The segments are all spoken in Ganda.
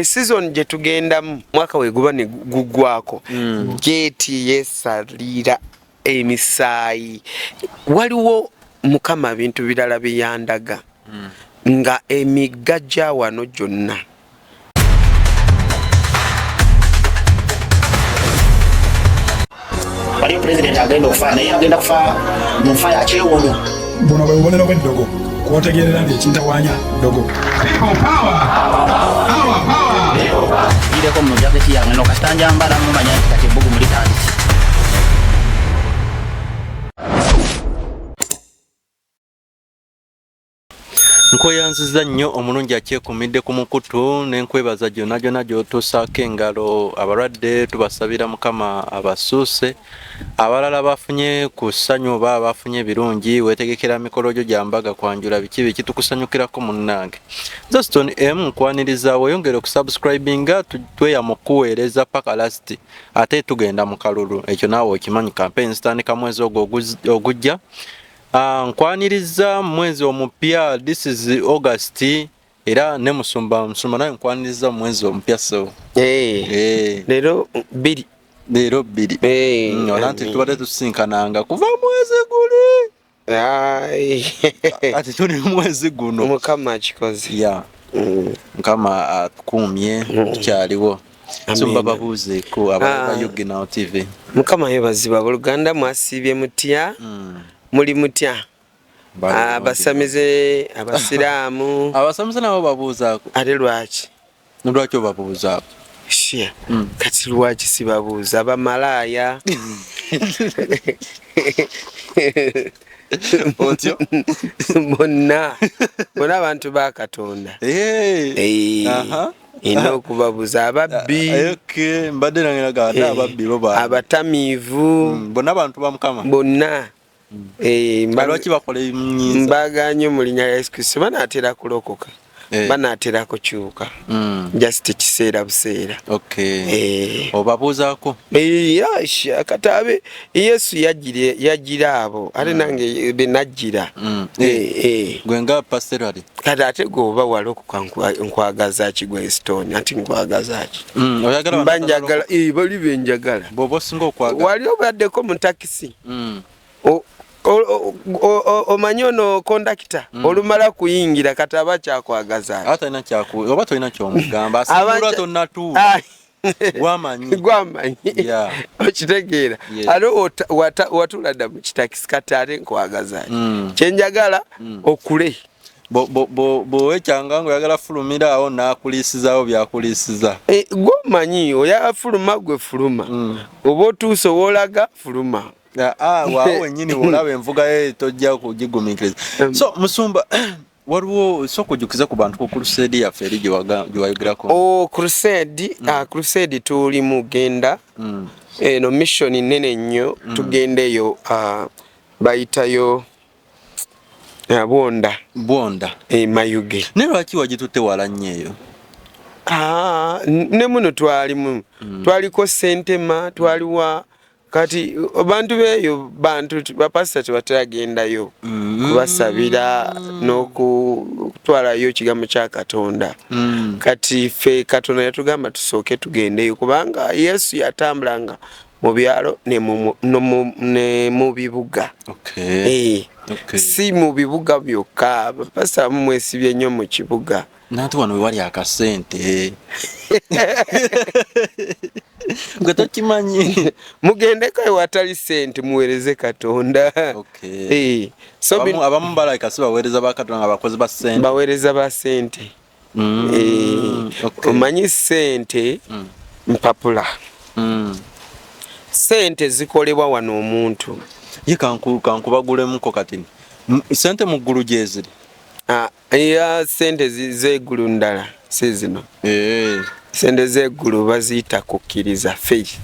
season gye tugenda mwaka we guba ne gugwako geti yesalira emisaayi waliwo mukama bintu birala biyandaga nga emigajja wano gyonna wali president agenda okufa naye agenda kufa mu nfa ya kyewono buno bwe bubonero bw'eddogo kwotegerera nti ekintawanya ddogo ireko mu jaketi yange nokasitanja mbala mumanya nti kati ebbugu mulitandiki nkweyanziza nnyo omulungi akyekumidde ku mukutu n'enkwebaza gyonna gy'otuusaako engalo abalwadde tubasabira mukama abasuuse abalala bafunye ku ssanyu oba abafunye ebirungi weetegekera mikolo gyo gyambaga kwanjula biki tukusanyukirako munnange Zoston M nkwaniriza weyongere okusubscribinga tweyama okuweereza paka lasti ate tugenda mu kalulu ekyo naawe okimanyi campaign zitandika mwezi ogwo ogujja nkwaniriza mwezi omupya this is August era ne musumba naye nkwaniriza mwezi omupya so lero biri olanti tubadde tusinkananga kuva mwezi guli ati tuli mwezi guno mukama akikoze mukama atukumye tukyaliwo sumba babuuzeeko ababa Yuginawo TV mukama yebaziba Buluganda mwasiibye mutya muli mutya abasamize abasiraamu abasamize nabo babuuzaako ate lwaki obabuuzaako shia kati lwaki sibabuuza abamalaaya otyo bonna abantu ba Katonda ina okubabuuza ababbi mbadde nangeraga ababbi abatamiivu bonna abantu ba Mukama bonna lwaki bakola ebinyinza mbaganye mu linnya lya Yesu Kristo banaatera kulokoka banaatera kukyuka just kiseera buseera obabuuzaako katabe Yesu yagira abo ate nange benajjira gwe nga pastorali kati ate goba walokoka nkwagaza ki gwe Stone ati nkwagaza ki banjagala bali benjagala bw'oba osinga okwagala wali obaddeko mu takisi omanyi ono kondakita olumala kuyingira kati aba kyakwagaza atalina oba tolina kyomugamba asimula tonnatuula gwamanyi okitegeera ate watula dda mu kitakisi kati ate nkwagaza kyenjagala okule bw'owekyanga ng'oyagala fulumira awo n'akuliisizaawo byakuliisiza gw'omanyi oyafuluma gwe fuluma oba otuuse woolaga fuluma waawe wennyini olaba envuga ye tojja kugigumiikiriza so musumba waliwo sooka ojjukiza ku bantu ku crusade yaffe eri gye wayogerako crusade tuli mugenda eno mission nene nnyo tugendeyo bayitayo bwonda mayuge naye lwaki wagitutte wala nnyo eyo ne muno twaliko Sentema twaliwa kati abantu beyo bantu bapasita tebateragendayo kubasabira n'okutwalayo ekigambo kya Katonda kati ffe Katonda yatugamba tusooke tugendeyo kubanga Yesu yatambulanga mu byalo ne mu bibuga si mu bibuga byokka bapasita mwesibye nnyo mu kibuga nanti wano wewali akasente gwe tokimanyi mugendeko ewatali sente muweereze Katonda so abamu balayika si baweereza ba Katonda nga bakozi ba sente baweereza ba sente omanyi sente mpapula sente zikolebwa wano omuntu ye kankubagulemu kati sente mu ggulu gye ziri sente zeggulu ndala si zino sente zeggulu baziyita kukkiriza faith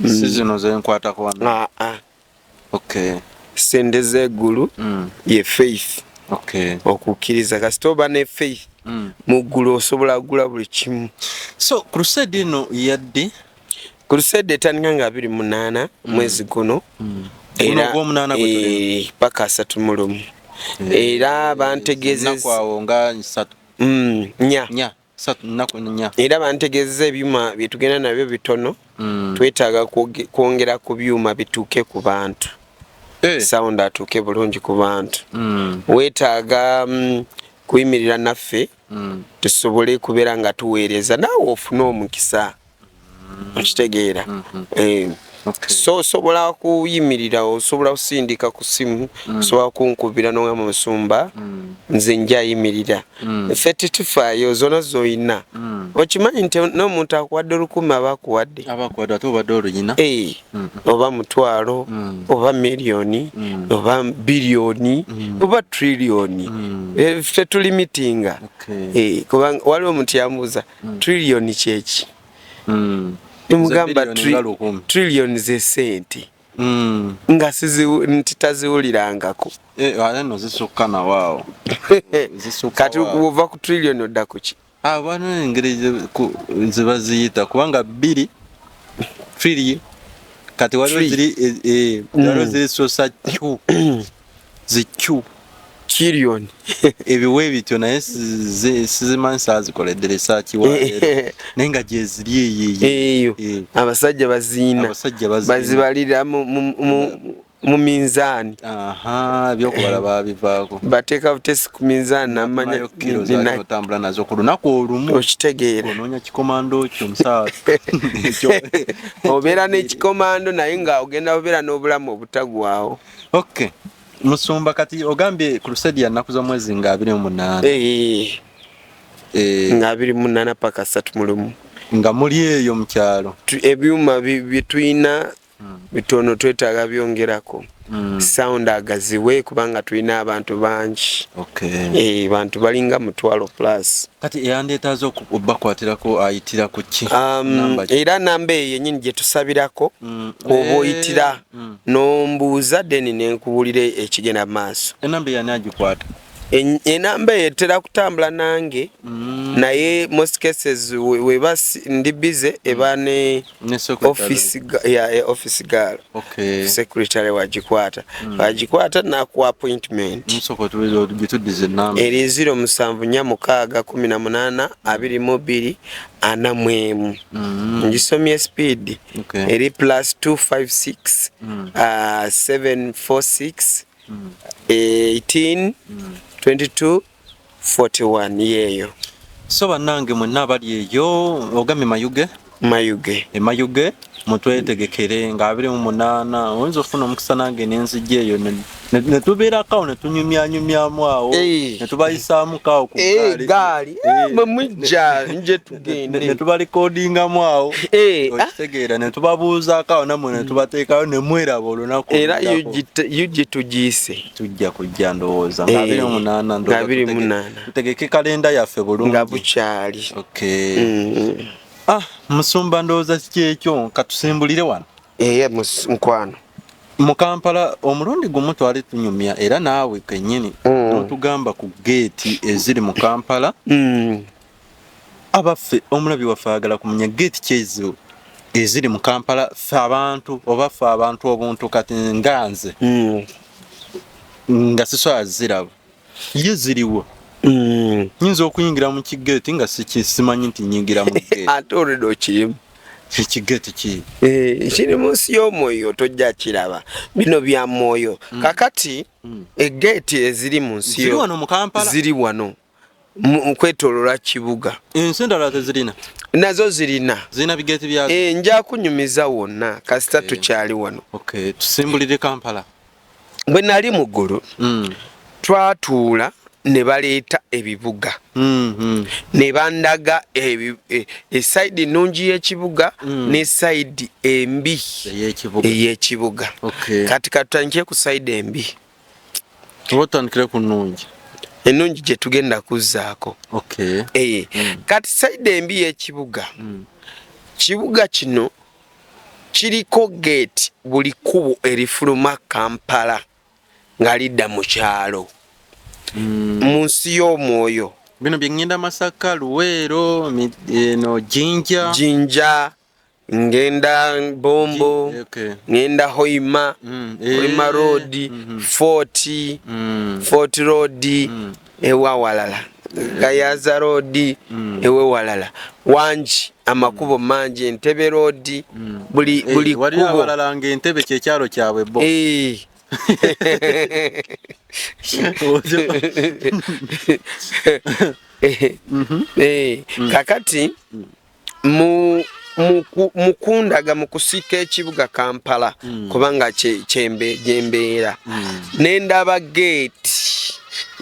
si zino zenkwatako wano sente zeggulu ye faith okukkiriza kasita oba ne faith mu ggulu osobola kugula buli kimu so crusade eno yadde crusade etandika nga 28 mwezi guno era paka 31 era bantegezeza nakwawo nga 3 nya era bantegezza ebyuma bye tugenda nabyo bitono twetaaga kwongera ku byuma bituuke ku bantu sound atuuke bulungi ku bantu weetaaga kuyimirira naffe tusobole kubeera nga tuweereza naawe ofune omukisa okitegeera so osobola kuyimirira osobola kusindika ku simu osobola kunkubira n'ogamba Musumba nze njayimirira ffe titufaayo zona zoyina okimanyi nti n'omuntu akuwadde 1000 abakuwadde ate obadde oluyina oba mutwalo oba miliyoni oba biliyoni oba triliyoni ffe tulimitinga kubanga waliwo omuntu yambuuza triliyoni kyeki nimugamba trillion ze sente nga ntitaziwulirangako kati kuva ku trillion odda kuki wano engeri zebaziyita kubanga 2 trillion kati waliwo ziri sosa zikyu trillion ebiwe bityo naye sizimanyi saazikoledde research naye nga gyeziri eyo abasajja baziina bazibalira mu minzaani ebyokubala babivaako bateeka butesi ku minzaani namanya otambula nazo ku lunaku olumu okitegeera onoonya kikomando kyo omusaala obeera n'ekikomando naye nga ogenda obeera n'obulamu obutagwawo Musumba kati ogambye crusade ya naku za mwezi nga 28 nga 28 paka 31 nga muli eyo mu kyalo ebyuma bituyina bitono twetaaga byongerako sound agaziwe kubanga tulina abantu bangi bantu balinga mutwalo plus kati eyandeetaaza okubakwatirako ayitira ku ki era namba eyo yennyini gye tusabirako oba oyitira n'ombuuza deni nenkubulira ekigenda maaso enamba eyani agikwata enamba eyo etera kutambula nange naye most cases weba ndi busy eba ne office girl secretary wagikwata wagikwata naku appointment eri 07461822 ngisomye speed eri +256 746 18 22 41 yeyo so bannange mwenna abali eyo ogambye mayuge mutwetegekere nga 28 oyinza ofuna omukisa nange nenzijja eyo netubeerako netunyumyanyumyamu awo netubayisaamu kawo ku gaali mwemwijja nje tugende netubalikodingamu awo okitegeera netubabuuzaako awo nammwe netubateekayo nemweraba olunaku era yugye tugiise tujja kujja ndowooza nga 28 tutegeke kalenda yaffe bulungi nga bukyali Musumba ndowooza kiki ekyo katusimbulire wano nkwano mu Kampala omulundi gumu twali tunyumya era naawe kennyini n'otugamba ku geeti eziri mu Kampala abaffe omulabi waffe agala kumanya geeti kyezo eziri mu Kampala ffe abantu oba ffe abantu obuntu kati nganze nga sisobola ziraba ye ziriwo nyinza okuyingira mu kigeeti nga simanyi nti nyingira mu geeti ate olwedo kirimu ekigeeti kiri mu nsi y'omwoyo tojja kiraba bino bya mwoyo kakati egeeti eziri mu nsi ziri wano mu Kampala ziri wano kwetololwa kibuga ensi endala tezirina nazo zirina bigeeti byazo nja kunyumiza wonna kasita tukyali wano tusimbulire Kampala bwe nali mu ggulu twatuula ne baleeta ebibuga ne bandaga esayidi ennungi y'ekibuga n'esayidi embi ey'ekibuga kati katutandikire ku sayidi embi otandikire ku nnungi ennungi gye tugenda kuzzaako kati sayidi embi y'ekibuga kibuga kino kiriko geeti buli kkubo erifuluma Kampala nga lidda mu kyalo mu nsi y'omwoyo bino bye ngenda Masaka Luweero eno Jinja ngenda Bombo ngenda Hoima Road Fort Road ewawalala Gayaza road ewe walala wanji amakubo manji Entebbe road buli wali kubo abalala ng'Entebbe kye kyalo kyabwe bo kakati mukundaga mukusika ekibuga Kampala kubanga gyembeera nendaba gate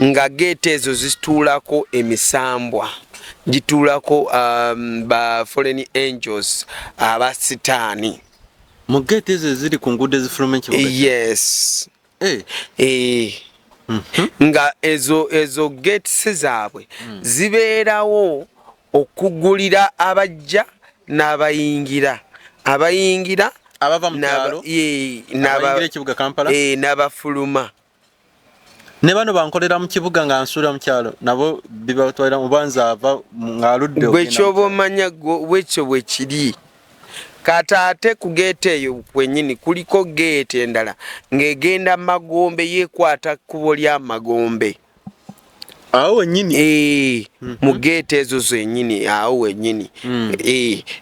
nga gate ezo zituulako emisambwa gituulako ba foreign angels abasitaani mu gate ezo ziri ku nguudo ezifuluma ekibuga yes nga ezo gates zaabwe zibeerawo okugulira abajja n'abayingira abava mu kyalo n'abayingira ekibuga Kampala n'abafuluma ne bano bankolera mu kibuga nga nsuula mu kyalo nabo bibatwalira mu banza ava ng'aludde bwekyoba omanya bwekyo bwe kiri kata ate ku gate eyo kwennyini kuliko gate endala ng'egenda Magombe yeekwata kkubo lya Magombe awo wennyini mu gate ezo zennyini awo wennyini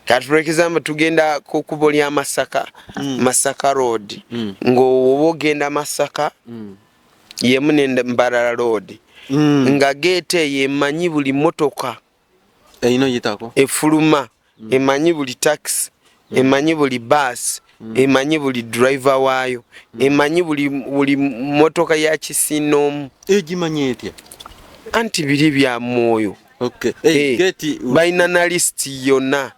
kati for example tugenda ku kkubo lya Masaka road ng'oba ogenda Masaka yemu Mbarara road nga gate eyo emanyi buli motoka eyino yitako efuluma emanyi buli taxi emanyi buli bus emanyi buli driver waayo emanyi buli motoka ya kisinoomu egimanyi etya anti biri bya mwoyo gate balina na list yonna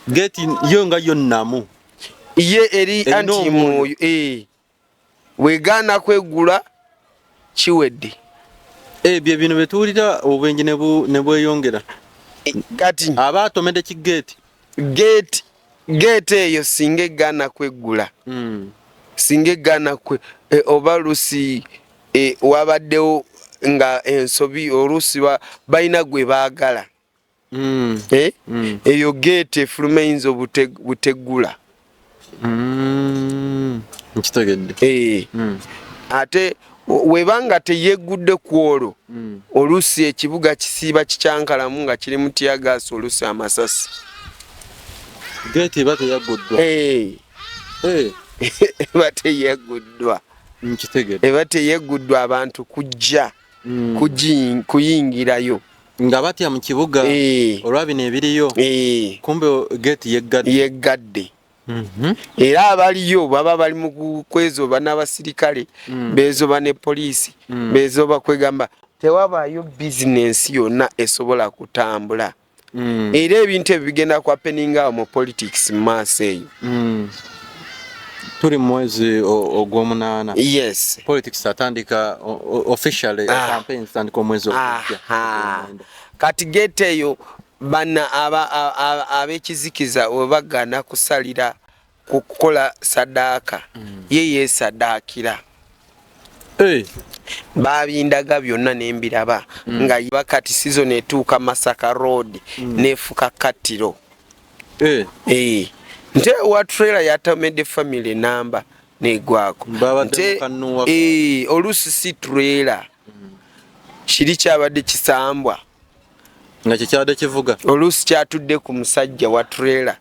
gate yo nga yonnamu ye eri anti mwoyo wegaana kwegula kiwedde bye bino betuwulira obwenyi ne bweyongera kati aba atomedde ki gate eyo singa egaana kwegula singa egaana oba lusi wabaddewo nga ensobi oluusi balina gwe baagala eyo gate efuluma eyinza obutegula nkitegedde ate webanga teyeggudde ku olwo oluusi ekibuga kisiiba kikyankalamu nga kiri mu tiyagaasi oluusi amasasi gate eba teyagguddwa eba teyagguddwa nkitegedde eba teyagguddwa abantu kujja kuyingirayo nga batya mu kibuga olwabino ebiriyo kumbe gate yeggadde era abaliyo baba bali mu kwezoba n'abasirikale bezoba ne poliisi bezoba kwegamba tewabaayo bizinensi yonna esobola kutambula era ebintu ebyo bigenda ku happeninga mu politics mu maaso eyo tuli mwezi ogw'omunaana yes politics atandika officially campaigns atandika omwezi ogw'okujja kati gate eyo bana abekizikiza webagana kusalira kukola sadaaka ye yeesadaakira babindaga byonna nembiraba nga bakati season etuuka Masaka road nefuka Katiro nte wa trailer yatomedde family number negwako nte oluusi si trailer kiri kyabadde kisambwa nga kyekyabadde kivuga oluusi kyatudde ku musajja wa trailer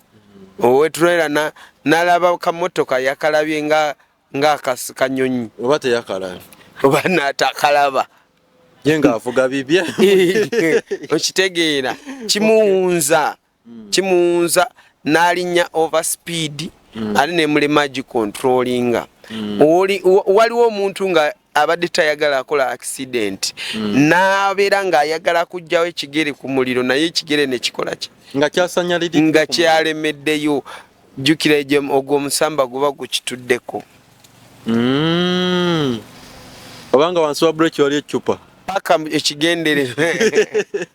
owe trailer nalaba kamotoka yakalabye nga kanyonyi oba teyakalaba oba natakalaba ye nga avuga bibye okitegeera kimuwunza n'alinnya overspeed ate ne mulema gicontrollinga waliwo omuntu nga abadde tayagala akola accident n'abeera ng'ayagala kujjawo ekigere ku muliro naye ekigere ne kikola ki nga kyasanyaliri nga kyalemeddeyo jjukira ogwo omusamba guba gukituddeko obanga wansi wa break wali ecupa paka ekigendererwa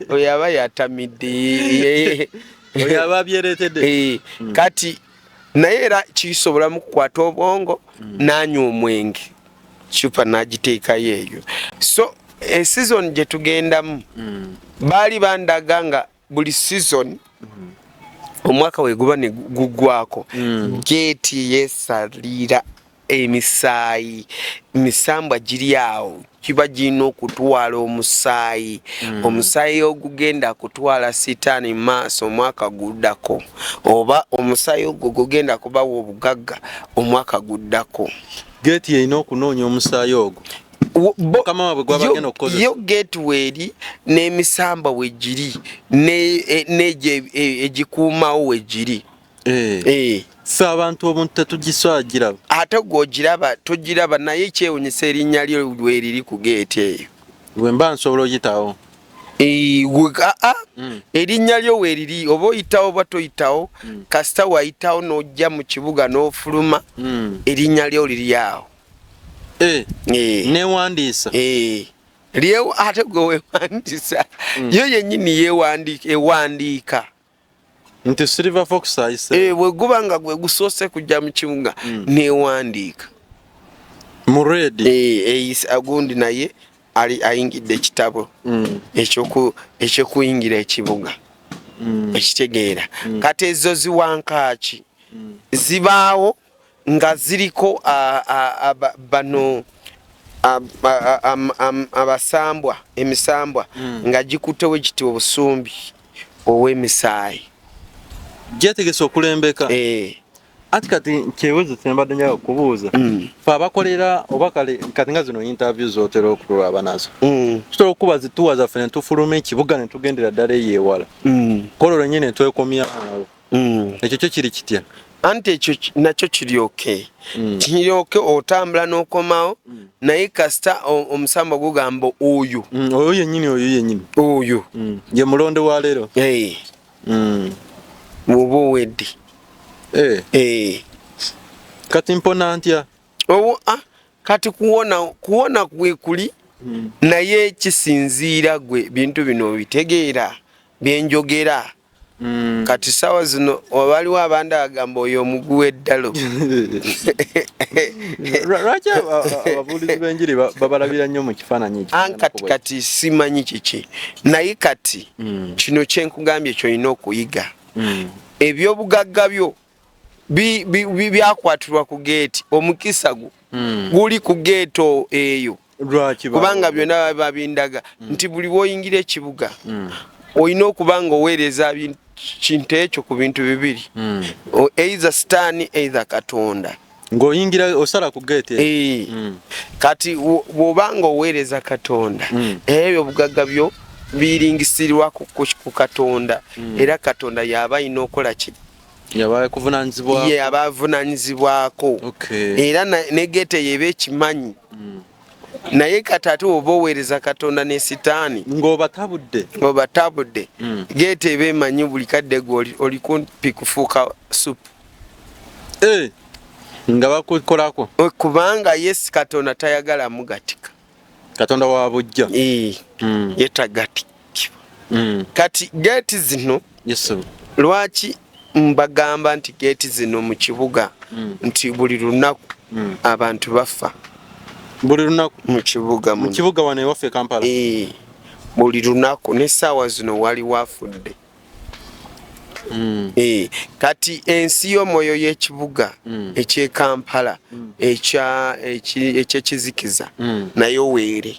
oyo aba yatamidde oyo aba abyereetedde kati naye era kisobola mu kukwata obwongo n'anywa omwenge cupa n'agiteekayo eyo so season gye tugendamu baali bandaga nga buli season omwaka weguba ne gugwako geeti yeesalira emisaayi emisambwa giri awo kiba gino okutwala omusaayi omusaayi ogugenda kutwala sitaani maaso omwaka guddako oba omusaayi ogwo gugenda kubawa obugagga omwaka guddako. Gate yeyina okunoonya omusaayi ogwo yo gateway eri n'emisamba wegiri egikuumawo wegiri. Ffe abantu omuntu tetugiswagiraba ate gw'ogiraba togiraba naye ekyewunyisa erinnya lyo weriri ku gate eyo bwe mba nsobola oyitawo erinnya lyo weeriri oba oyitawo oba toyitawo kasita wayitawo n'ojja mu kibuga n'ofuluma erinnya lyo liri awo newandiisa ate gwe wewandiisa yo yennyini ewandiika nti Silver Fox ayise bwe guba nga gwe gusoose kujja mu kibuga newandiika mu red agundi naye ayingidde ekitabo ekyokuyingira ekibuga ekitegeera kati ezo ziwankaaki zibaawo nga ziriko bano abasambwa emisambwa nga gikutewo kiti obusumbi ow'emisaayi gyetegese okulembeka ati kati kyeweze kyembadde njaga okubuuza fe abakolera oba kati nga zino interview zotera okulaba nazo tusobola okuba zituwa zaffe ne tufuluma ekibuga ne tugendera ddala eyeewala kololo nyine ne twekomyawo ekyo kyo kiri kitya anti ekyo nakyo kiryoke kiryoke otambula n'okomawo naye kasita omusamba gugamba oyo yennyini oyo ye mulonde wa leero bw'oba owedde kati mpona ntya kati kuwona gwe kuli naye kisinziira gwe bintu bino bitegeera byenjogera kati sawa zino waliwo abandi agamba oyo omugu w'eddalo lwaki ababuulizi b'enjiri babalabira nnyo mu kifaananyi kati simanyi kiki naye kati kino kyenkugambye kyolina okuyiga ebyobugagga byo byakwatirwa ku geeti omukisa guli ku geeto eyo kubanga byonna babindaga nti buli bw'oyingira ekibuga olina okuba nga oweereza kintu ekyo ku bintu bibiri either sitaani either katonda ng'oyingira osala ku geeti kati bw'oba nga oweereza katonda ebyo obugagga byo biringisirwa ku katonda era katonda yaba alina okukola ki yaba avunanyizibwako era ne geete yeba ekimanyi naye kati ate oba oweereza katonda ne sitaani ng'obatabudde geete eba emanyi buli kadde gwe oli kumpi kufuuka supu nga bakukolako kubanga Yesu katonda tayagala mugatika katonda wa bujja yetagatikibwa kati geeti zino lwaki mbagamba nti geeti zino mu kibuga nti buli lunaku abantu bafa buli lunaku mu kibuga wano ewaffe Kampala buli lunaku n'essaawa zino waliwo afudde kati ensi y'omwoyo y'ekibuga eky'e Kampala ekyekizikiza nayo weere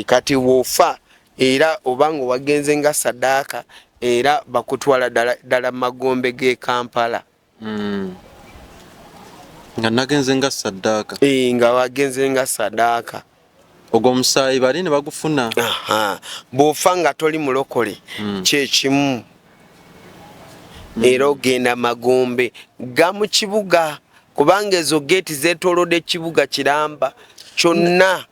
kati woofa era obanga wagenze nga sadaaka era bakutwala ddala magombe g'e Kampala nga nagenze nga sadaaka nga wagenze nga sadaaka ogwo omusaayi bali ne bagufuna bw'ofa nga toli mulokole kyekimu era ogenda magombe ga mu kibuga kubanga ezo geeti zeetoolodde ekibuga kiramba kyonna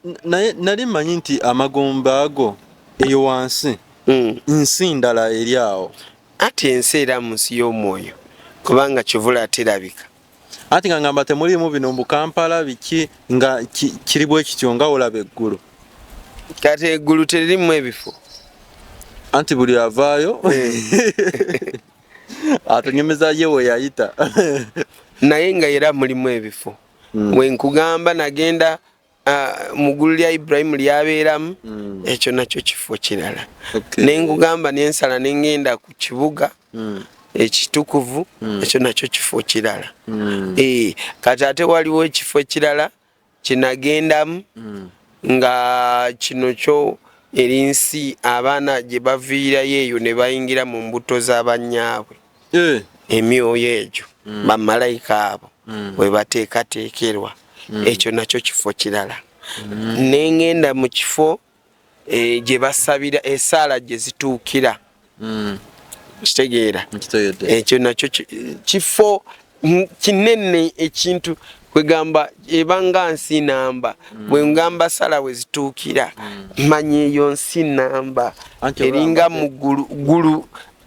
nali mmanyi nti amagombe ago eyo wansi nsi ndala eri awo ate ensi era mu nsi y'omwoyo kubanga kivula terabika ati nga ngamba temulimu bino mu Kampala biki nga kiri bwe kityo nga olaba eggulu kati eggulu teririmu ebifo anti buli avaayo atonyemeza ye we yayita naye nga era mulimu ebifo wenkugamba nagenda mu ggulu lya Ibrahimu lyabeeramu ekyo nakyo kifo kirala nenkugamba nensala nengenda ku kibuga ekitukuvu ekyo nakyo kifo kirala kati ate waliwo ekifo kirala kinagendamu nga kino kyo erinsi abaana gye baviirayo eyo ne bayingira mu mbuto z'abanyaabwe emyoyo egyo bamalayika abo we bateekateekerwa ekyo nakyo kifo kirala nengenda mu kifo gye basabira esaala gye zituukira kitegeera ekyo nakyo kifo kinene ekintu kwegamba ebanga nsi namba bwe ngamba sala we zituukira manye eyo nsi namba eringa mu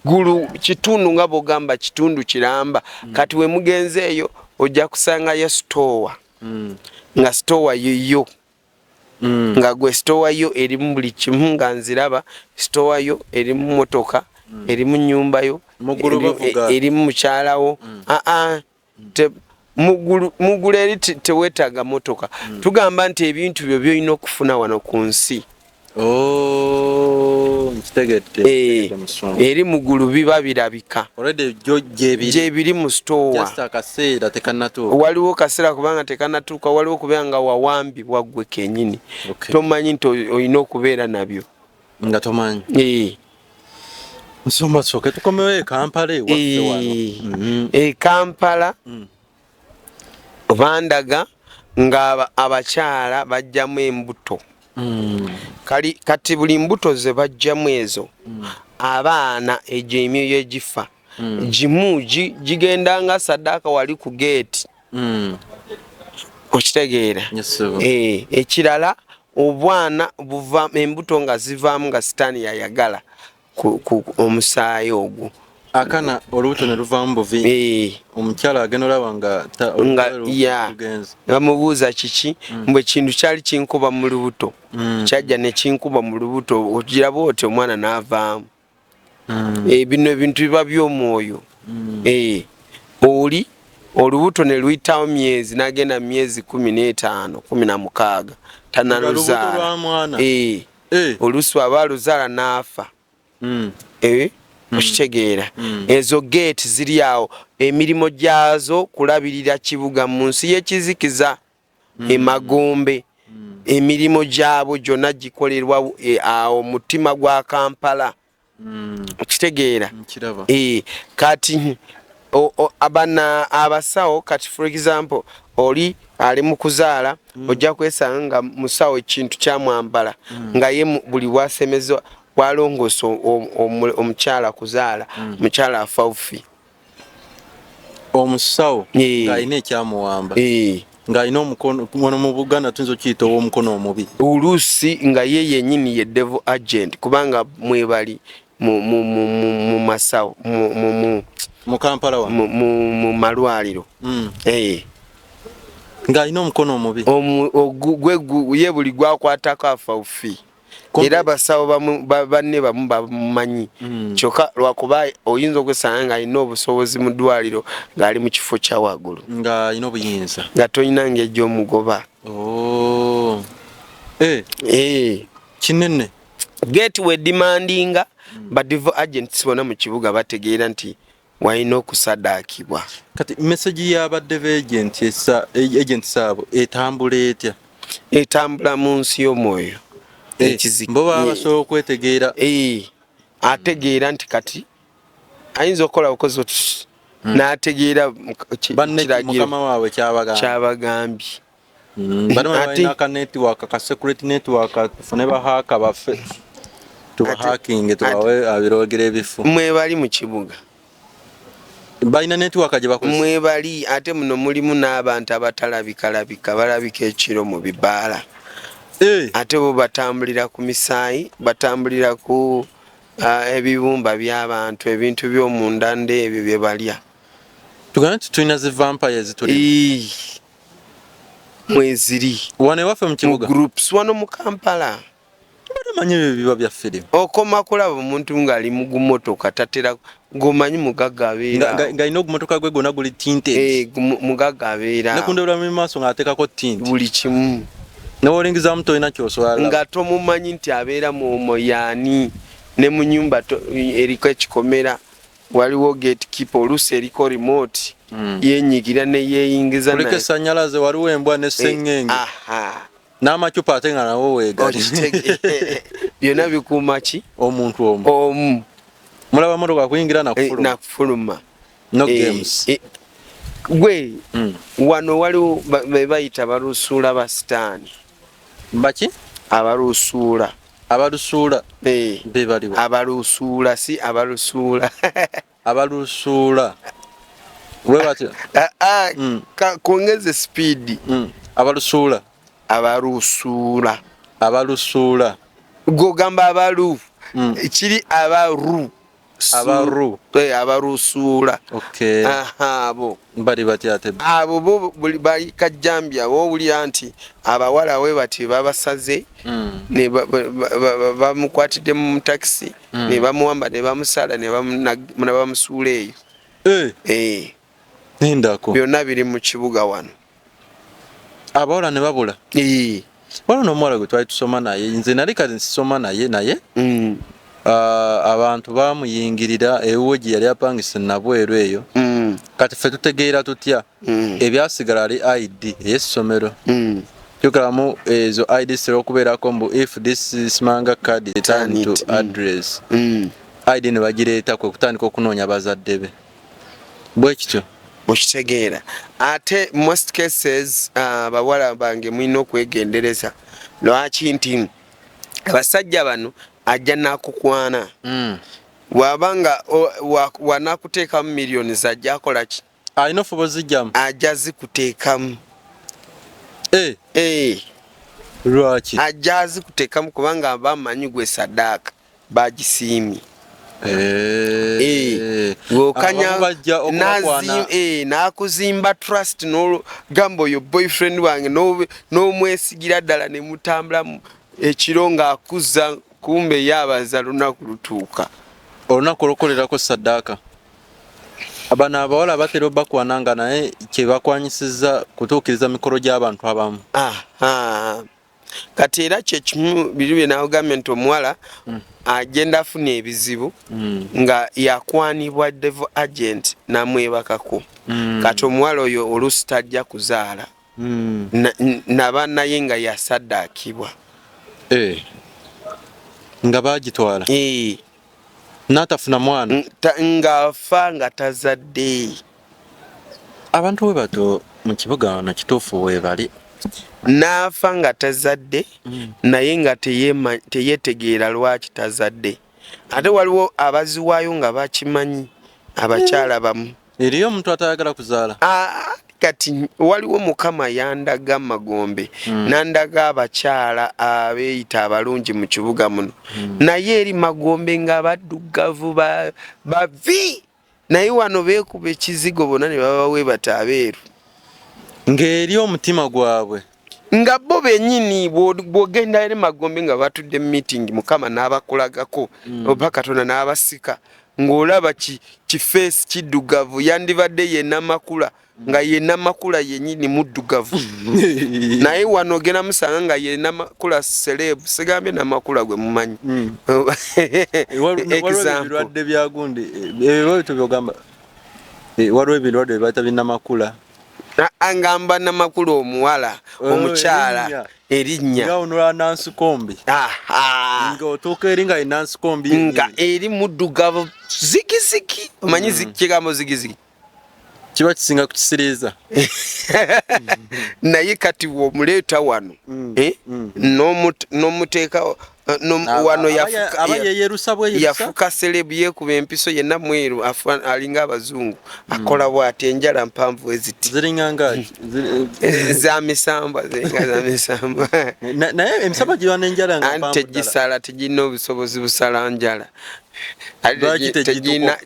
gulu kitundu nga bogamba kitundu kiramba kati we mugenze eyo ojja kusangayo store nga store yiyo nga gwe store yo erimu buli kimu nga nziraba store yo erimu motoka erimu nyumba yo erimu mukyalawo mugulu eri tewetaaga motoka tugamba nti ebintu byo byolina okufuna wano ku nsi eri mugulu biba birabika gyebiri mu store waliwo kaseera kubanga tekanatuuka waliwo kubeera nga wawambibwa ggwe kenyini tomanyi nti olina okubeera nabyo nga tomanyi nsomba soke tukomewo Kampala Kampala bandaga nga abakyala bajjamu embuto kati buli mbuto ze bajjamu ezo abaana egyo emyoyo egifa gimu gigenda nga saddaaka wali ku geeti okitegeera ekirala obwana buva embuto nga zivaamu nga sitaani yayagala ku omusaayi ogwo akana olubuto ne luvaamu buvi omukyala agenda olaba nga bamubuuza kiki mbwe kintu kyali kinkuba mu lubuto kyajja ne kinkuba mu lubuto okiraba oti omwana n'avaamu bino ebintu biba by'omwoyo oli olubuto ne luyitawo myezi n'agenda myezi 15 16 tanaluzaala olusu aba aluzaala n'afa okitegeera ezo gate ziri awo emirimu gyazo kulabirira kibuga mu nsi y'ekizikiza emagombe emirimu gyabo gyonna gikolerwa awo mutima gwa Kampala okitegeera kati abasawo kati for example oli ali mu kuzaala ojja kwesanga nga musawo ekintu kyamwambala nga ye buli bwasemezwa walongosa omukyala kuzaala mukyala afaufi omusawo ng'alina ekyamuwamba ng'alina omukono mu Buganda tuyinza okiyita ow'omukono omubi oluusi nga ye yennyini ye devil agent kubanga mwebali mu masawo mu Kampala mu malwaliro ng'alina omukono omubi ye buli gwakwatako afaufi era abasawo banne bamu bamumanyi kyokka lwakuba oyinza okwesanga nga alina obusobozi mu ddwaliro ng'ali mu kifo kya waggulu ng'alina obuyinza nga tolina ng'egy'omugoba kinene gateway demandinga ba devil agents bonna mu kibuga bategeera nti walina okusaddaakibwa kati message y'abadde agents abo etambula etya etambula mu nsi y'omwoyo bo baba basobola okwetegeera ategeera nti kati ayinza okukola bukozi oti n'ategeera mukama waabwe kyabagambye bano balina aka network ka security network tufune bahaaka baffe tubahakinge tubawe abirogera ebifu mwebali mu kibuga balina network gye bakozesa mwebali ate muno mulimu n'abantu abatalabikalabika balabika ekiro mu bibaala ate bo batambulira ku misaayi batambulira ku ebibumba by'abantu ebintu by'omunda ebyo bye balya tugana nti tulina zi vampires tuli mweziri wane waffe mu kibuga mu groups wano mu Kampala batamanyi ebyo biba bya firimu okoma kulaba omuntu ng'ali mu gumotoka tatera gomanyi mugagga abeera ng'alina ogumotoka gwe gonna guli tinted mugagga abeera nekundebula mu maaso ng'ateekako tint buli kimu newolingiza mu tolina kyoswala nga tomumanyi nti abeera mu omoyaani ne mu nyumba eriko ekikomera waliwo gatekeeper oluusi eriko remote yenyigira ne yeeyingiza kuliko essannyalaze waliwo embwa ne sseŋŋenge n'amacupa ate nga nawo weegali byonna bikuuma ki omuntu omu mulaba motoka kuyingira nakufuluma no games gwe wano waliwo bayita balusuula basitaani baki abalusuula be baliwo abalusuula si abalusuula abalusuula we bati kuongeze speed abalusuula gogamba abalu kiri abaru abarusuula okay abo bali bati ate abo bo bali kajjambya bo bulya nti abawala we bati babasaze ne bamukwatidde mu taxi ne bamuwamba ne bamusala ne bamusuula eyo nendako byonna biri mu kibuga wano abawala ne babula wano n'omuwala gwe twali tusoma naye nze nali kati nsoma naye abantu bamuyingirira ewuwe gye yali apangise nabweru eyo kati ffe tutegeera tutya ebyasigala ali ID ey'essomero kyokalamu ezo ID zitera okubeerako mbu if this is manga card return to address ID ne bagireeta kwe kutandika okunoonya bazadde be bwe kityo okitegeera ate most cases abawala bange mulina okwegendereza lwaki nti abasajja bano ajja nakukwana wabanga wanakuteekamu miliyoni zajja akola ki alina ofuba ozijjamu ajja zikuteekamu lwaki ajja zikuteekamu kubanga bamanyi gwe saddaaka bagisiimye nakuzimba trust n'ogamba oyo boyfriend wange n'omwesigira ddala ne mutambulamu ekiro ng'akuzza kumbe yabaza lunaku lutuuka olunaku olukolerako saddaaka abano abawala batera bakwananga naye kyebakwanyisiza kutuukiriza mikolo gy'abantu abamu kati era kyekimu biri bye naogambye nti omuwala agenda afuna ebizibu nga yakwanibwa devil agent namwebakako kati omuwala oyo oluusi tajja kuzaala nabannaye nga yasaddaakibwa nga bagitwala n'atafuna mwana ng'afa nga tazadde abantu we bato mu kibuga wano kituufu weebali n'afa nga tazadde naye nga teyeetegeera lwaki tazadde ate waliwo abaziwaayo nga bakimanyi abakyala bamu eriyo omuntu atayagala kuzaala kati waliwo mukama yandaga Magombe nandaga abakyala abeeyita abalungi mu kibuga muno naye eri Magombe nga baddugavu bavi naye wano beekuba ekizigo bonna ne babawe bataabeeru ng'eri omutima gwabwe nga bo bennyini bw'ogenda eri Magombe nga batudde mu meeting mukama n'abakolagako oba Katonda n'abasika ng'olaba kifeesi kiddugavu yandibadde yenna makula nga yenna makula yennyini muddugavu naye wano ogenda musanga nga yenna makula selebu sigambye namakula gwe mumanyi ebirwadde byagundi ebirwadde byogamba waliwo ebirwadde byebata binnamakula angamba namakula omuwala omukyala erinnya nga onolwa nansikombi nga otuuka eri nga enansikombi nga eri muddugavu zigizigi omanyi kigambo zigizigi kiba kisinga kukisiriiza naye kati womuleeta wano n'omuteeka wano yafuka selebu yeekuba empiso yenna mweru alinga abazungu akola bw'ati enjala mpanvu eziti ziringanga za misambwa naye emisambwa giba n'enjala nga mpanvu tegisala tegirina obusobozi busala njala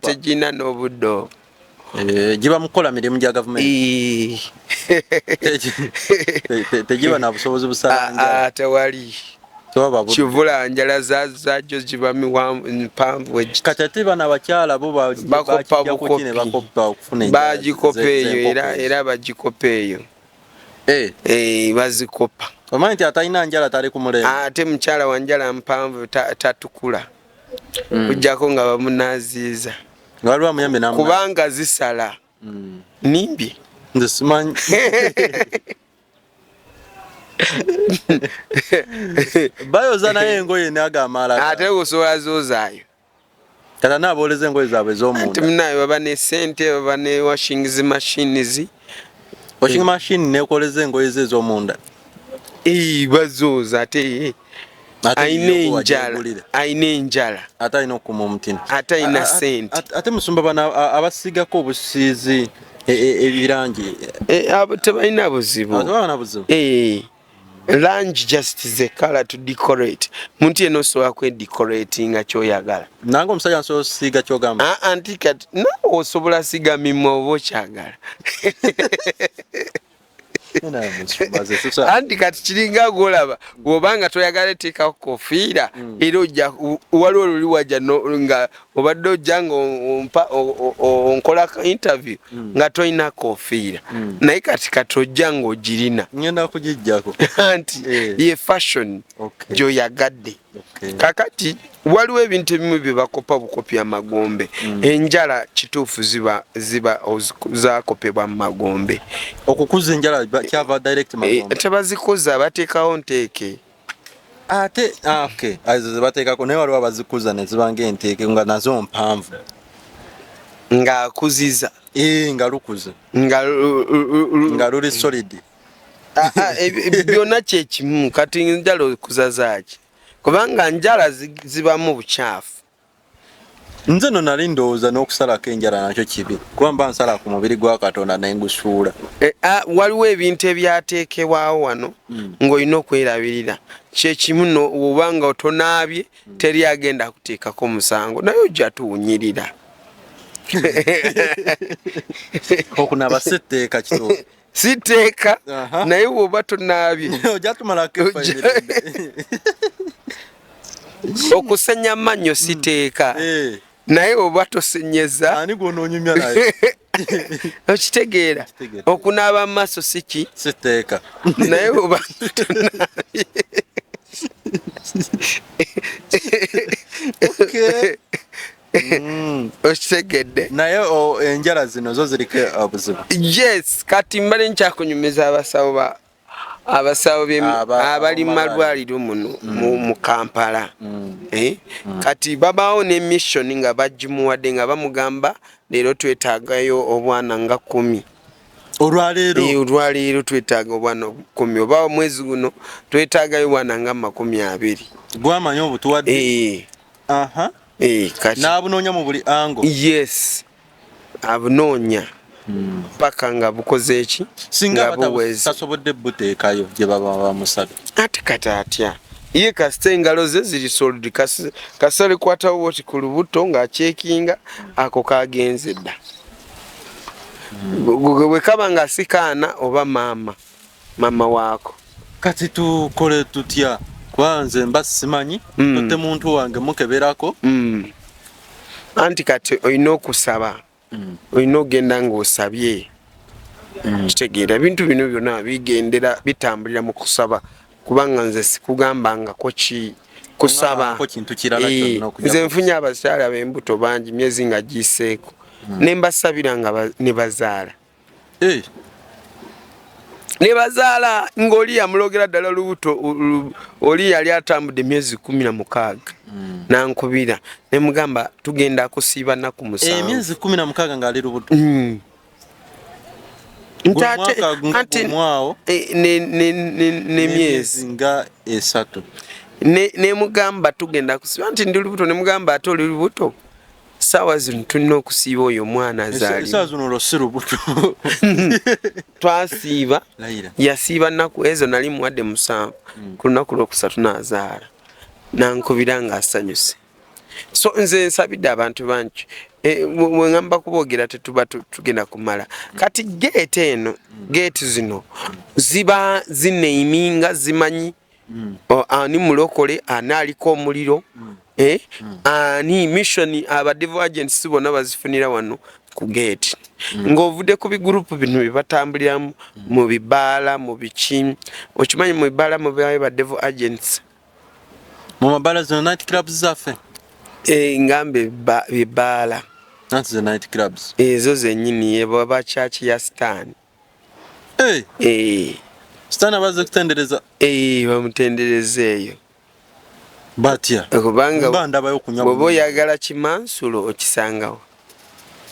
tegirina n'obuddo giba mukola mirimu gya gavumenti tegiba na busobozi busala tewali kivula njala zajo ziba mpanvu kati ate bano abakyala bo bakoppa bukopi bagikopa eyo era bagikopa eyo bazikopa omanyi nti atalina njala tali ku mulembe ate mukyala wa njala mpanvu tatukula kujjako nga bamunaziiza kubanga zisala nimbye nze simanyi bayoza naye engoye n'agamala ate osobola zozaayo kata n'abooleza engoye zaabwe ate ez'omunda munaye baba ne ssente baba ne washing machines washing machine nekoleza engoye ze ez'omunda bazooza ate ayina enjala ate alina okukuma omutini ate ayina ssente ate musumba bano abasigako obusiizi ebirangi tebalina buzibu langi just is a color to decorate muntu yenna osobola kwedecoratinga kyoyagala nange omusajja nsobola osiiga kyogamba anti kati nawe osobola siga mimwa oba okyagala anti kati kiringa golaba bw'obanga toyagala teekako kofiira era ojja waliwo oluli wajja nga obadde ojja nga onkola interview nga tolina kofiira naye kati kati ojja ng'ogirina ngenda kugijjako anti ye fashion gy'oyagadde kakati waliwo ebintu ebimu bye bakopa bukopi amagombe enjala kituufu ziba zakopebwa mu magombe okukuza enjala kyava direct magombe tebazikuza bateekawo nteeke ate okay azo zibateekako naye waliwo abazikuza ne ziba ng'enteeke nga nazo mpanvu ng'akuziza nga lukuze nga luli solid byonna kyekimu kati njala okuza zaaki kubanga njala zibamu bukyafu nze no nali ndowooza n'okusalako enjala nakyo kibi kuba mba nsala ku mubiri gwa Katonda nengusuula waliwo ebintu ebyateekebwawo wano ng'olina okwerabirira kyekimu obanga otonaabye teri agenda kuteekako musango naye ojja tuwunyirira okunaba sitteeka kituufu siteeka naye bw'oba tonaabye ojja tumalako okusenya amannyo siteeka naye oba tosenyeza ani gwonoonyumya naye okitegeera okunaaba mu maaso siki siteeka naye oba tonaabye okitegedde naye enjala zino zo ziriko obuzibu yes kati mbale nkyakunyumiza abasawo abali malwaliro muno mu Kampala kati babaawo ne mission nga bagimuwadde nga bamugamba leero twetaagayo obwana nga 10 olwaleero twetaaga obwana 10 oba omwezi guno twetaagayo obwana nga 20 gwamanya obutuwadde kati n'abunoonya mu buli ango yes abunoonya paka nga bukoze eki singa batasobodde buteekayo gye baba bamusaba ate kati atya ye kasita engalo ze ziri solid kasale kwatawo woti ku lubuto ng'akyekinga ako kagenze dda bwe kaba nga sikaana oba maama waako kati tukole tutya kwanze mba simanyi tote muntu wange mukeberako anti kati olina okusaba olina ogenda ng'osabye kitegeera ebintu bino byonna bigendera bitambulira mu kusaba kubanga nze sikugambangako kusaba nze nfunye abakyala b'embuto bangi myezi nga giseeko ne mbasabira nga ne bazaala ne bazaala ng'oli yamulogera ddala lubuto oli yali atambudde myezi 16 nankubira ne mugamba tugenda kusiiba nnaku 7 emyezi 16 ng'ali lubuto nemyezi nga 3 ne mugamba tugenda kusiiba nti ndi lubuto ne mugamba ate oli lubuto sawa zino tulina okusiiba oyo mwana azalirubuto twasiiba yasiiba nnaku ezo nali muwadde 7 ku lunaku lwokusatu n'azaala nankubira ng'asanyuse so nze nsabidde abantu bangi bwengamba kuboogera tetuba tugenda kumala kati geeti zino ziba zineiminga zimanyi ani mulokole anaaliko omuliro ani mission abadevil agents bonna bazifunira wano ku gate ng'ovudde ku bigurupu bino bye batambuliramu mu bibaala mu biki okimanyi mu bibaala mu badevil agents mu mabaala zino night clubs zaffe ngambe bibaala nanti ze night clubs ezo zennyini baba church ya stan Sitana baze kutendereza bamutendereza eyo batya kubanga mbanda bayo kunywa bwoba oyagala kimansulo okisangawo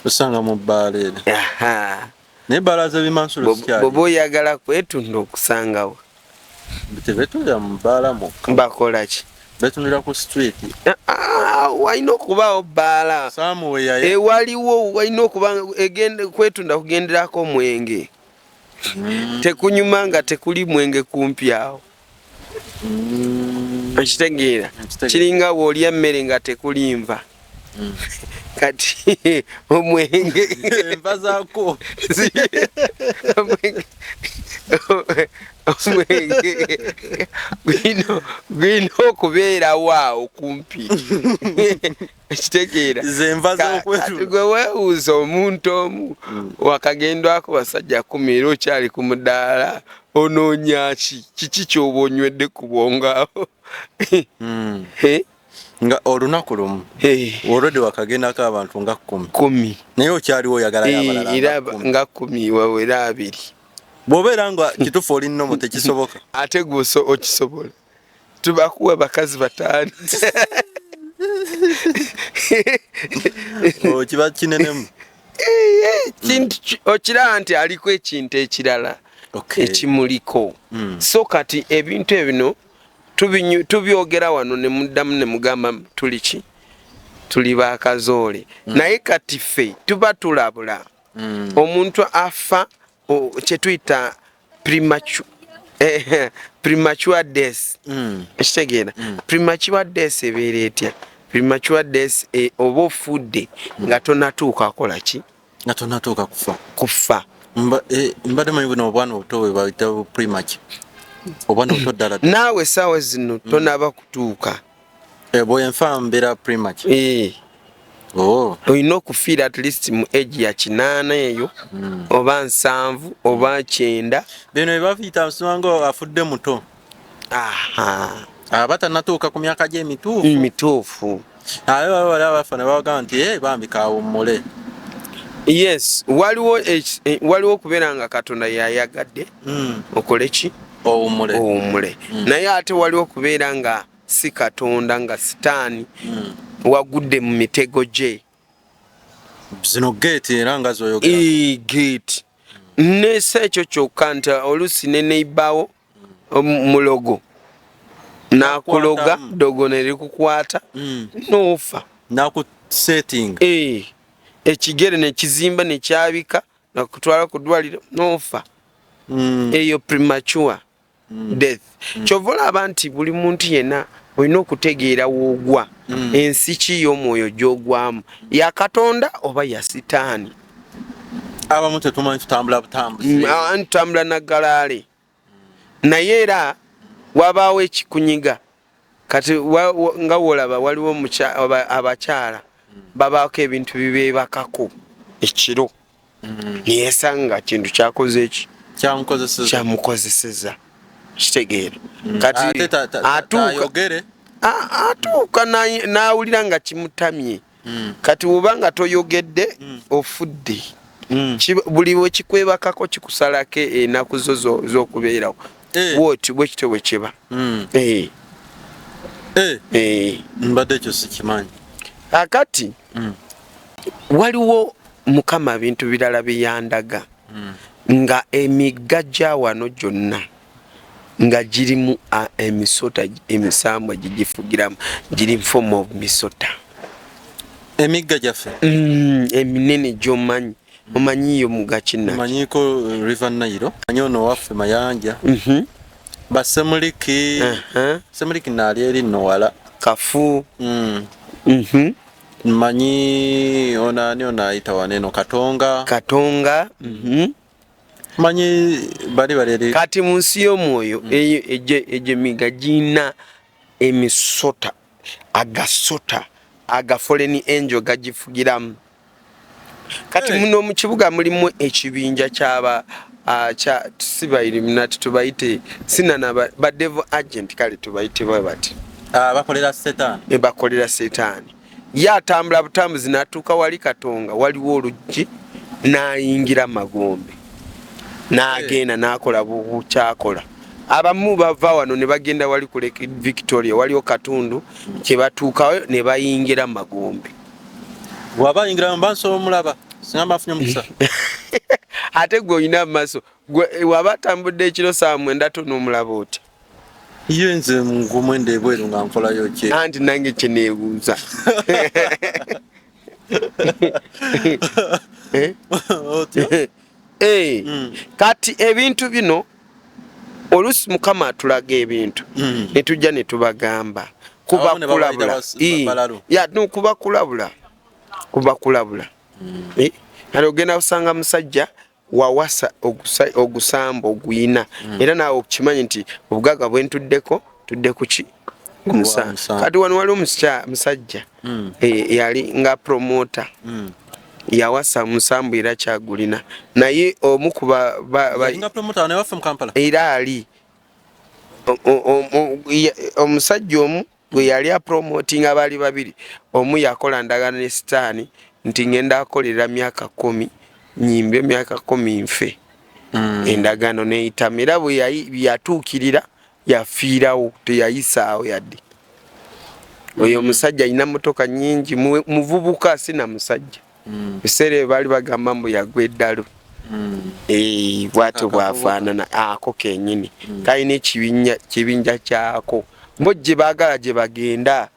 osanga mu bbaala aha ne balaza bimansulo sikyali bwoba oyagala kwetunda okusangawo tebetulira mu bbaala mukka bakola ki betunira ku street walina okubaawo bbaala waliwo walina okuba kwetunda kugenderako omwenge tekunyuma nga tekuli mwenge kumpi awo ekitegeera kiringa bw'olya emmere nga tekuli nva kati omwenge enva zaako omwenge gwina okubeerawo awo kumpi ekitegeera gwe weewuuza omuntu omu wakagendwako basajja 10 era okyali ku mudaala onoonya kiki ky'oba onywedde ku bwongaawo nga olunaku lumu olwedde wakagendako abantu nga 10 naye okyaliwo oyagalayo abalala nga 10 wawera 2 bw'obeera nga kituufu oli nnomo tekisoboka ate gwe okisobola tubakuwa bakazi 5 kiba kinenemu okiraba nti aliko ekintu ekirala ekimuliko so kati ebintu ebino tubyogera wano ne muddamu ne mugamba tuliki tuli bakazoole naye kati ffe tuba tulabula omuntu afa kyetuyita premature death ekitegeera premature death ebeera etya premature death oba ofudde nga tonatuuka kola ki nga tonatuuka kufa mbadde manyi buno obwana obuto bwe bayita premature obwana obuto ddala naawe essaawa zino tonaba kutuuka bwenfa mbeera premature olina okufiira at least mu age ya 8 eyo oba 7 oba 9 bino ebafiyita nsonga afudde muto batanatuuka ku myaka gye mituufu aye bali abafa ne babaga nti bambi kawummule yes waliwo okubeera nga Katonda yayagadde okole ki owummule naye ate waliwo okubeera nga si Katonda nga sitaani wagudde mu mitego gye zino gate era nga zoyogera gate nesa ekyo kyokka nti oluusi ne neibawo mulogo nakuloga dogo nerikukwata nofa nakusetting ekigere nekizimba nekyabika nakutwala ku ddwaliro nofa eyo premature death kyova olaba nti buli muntu yenna olina okutegeera woogwa ensi ki y'omwoyo gy'ogwamu ya Katonda oba ya sitaani abamu tetumanyi tutambula butambuzi ntambula naggalaale naye era wabaawo ekikunyiga kati nga wolaba waliwo abakyala babaako ebintu bibeebakako ekiro niyesanga kintu kyakoze eki kyamukozeseza kitegeera kati atuuka n'awulira nga kimutamye kati wobanga toyogedde ofudde buli wekikwebakako kikusalako enaku zo z'okubeerawo woti bwekityo bwe kiba mbadde ekyo sikimanyi akati waliwo Mukama bintu birala byeyandaga nga emigga gya wano gyonna nga girimu emisota emisambwa gigifugiramu giri form of misota emigga gyaffe eminene gy'omanyi omanyiyo mugakina manyiko River Nile manyi ono waffe Mayanja basemuliki semuliki naali eri nno wala Kafu manyi ona ayita waneno Katonga manyi bali eri kati mu nsi y'omwoyo eyo eje miga gina emisota agasota aga foreign angel gagifugiramu kati muno mu kibuga mulimu ekibinja kyaba siba illuminati tubayite sinana ba devil agent kale tubayite bati bakolera Satan bakolera Satan yatambula butambuzi natuuka wali Katonga waliwo oluggi nayingira magombe n'agenda n'akola bukyakola. Abamu bava wano ne bagenda wali ku Lake Victoria waliwo katundu kye batuukayo ne bayingira Magombe. Bw'aba yingira mbanso omulaba singa bafunye mukisa. Ate gwe olina amaaso waba atambudde ekiro saa 9 n'omulaba oti. Ye nze ngumwenda ebweru nga nkolayo ki? Anti nange kye neebuuza. Kati ebintu bino oluusi Mukama atulaga ebintu ne tujja ne tubagamba kubakulabula. Kubakulabula. Kale ogenda kusanga musajja wawasa ogusamba oguyina era naawe okimanyi nti obugagga bwentuddeko tudde kuki kumusamba. Kati wano waliwo musajja yali nga promota yawasa musambu era kyagulina naye omu kuba era ali omusajja omu gwe yali apromotinga abaali babiri omu yakola ndagano ne sitaani nti ngenda akolera myaka 10 nyimbe myaka 10 nfe endagano neyitamu era bwe yatuukirira yafiirawo teyayisaawo yadde. Oyo omusajja alina motoka nyingi muvubuka sina musajja biseera baali bagamba mbu yagwa eddalo bwatyo bwafaanana ako kenyini kalina ekibinja kyako mbo gye baagala gye bagenda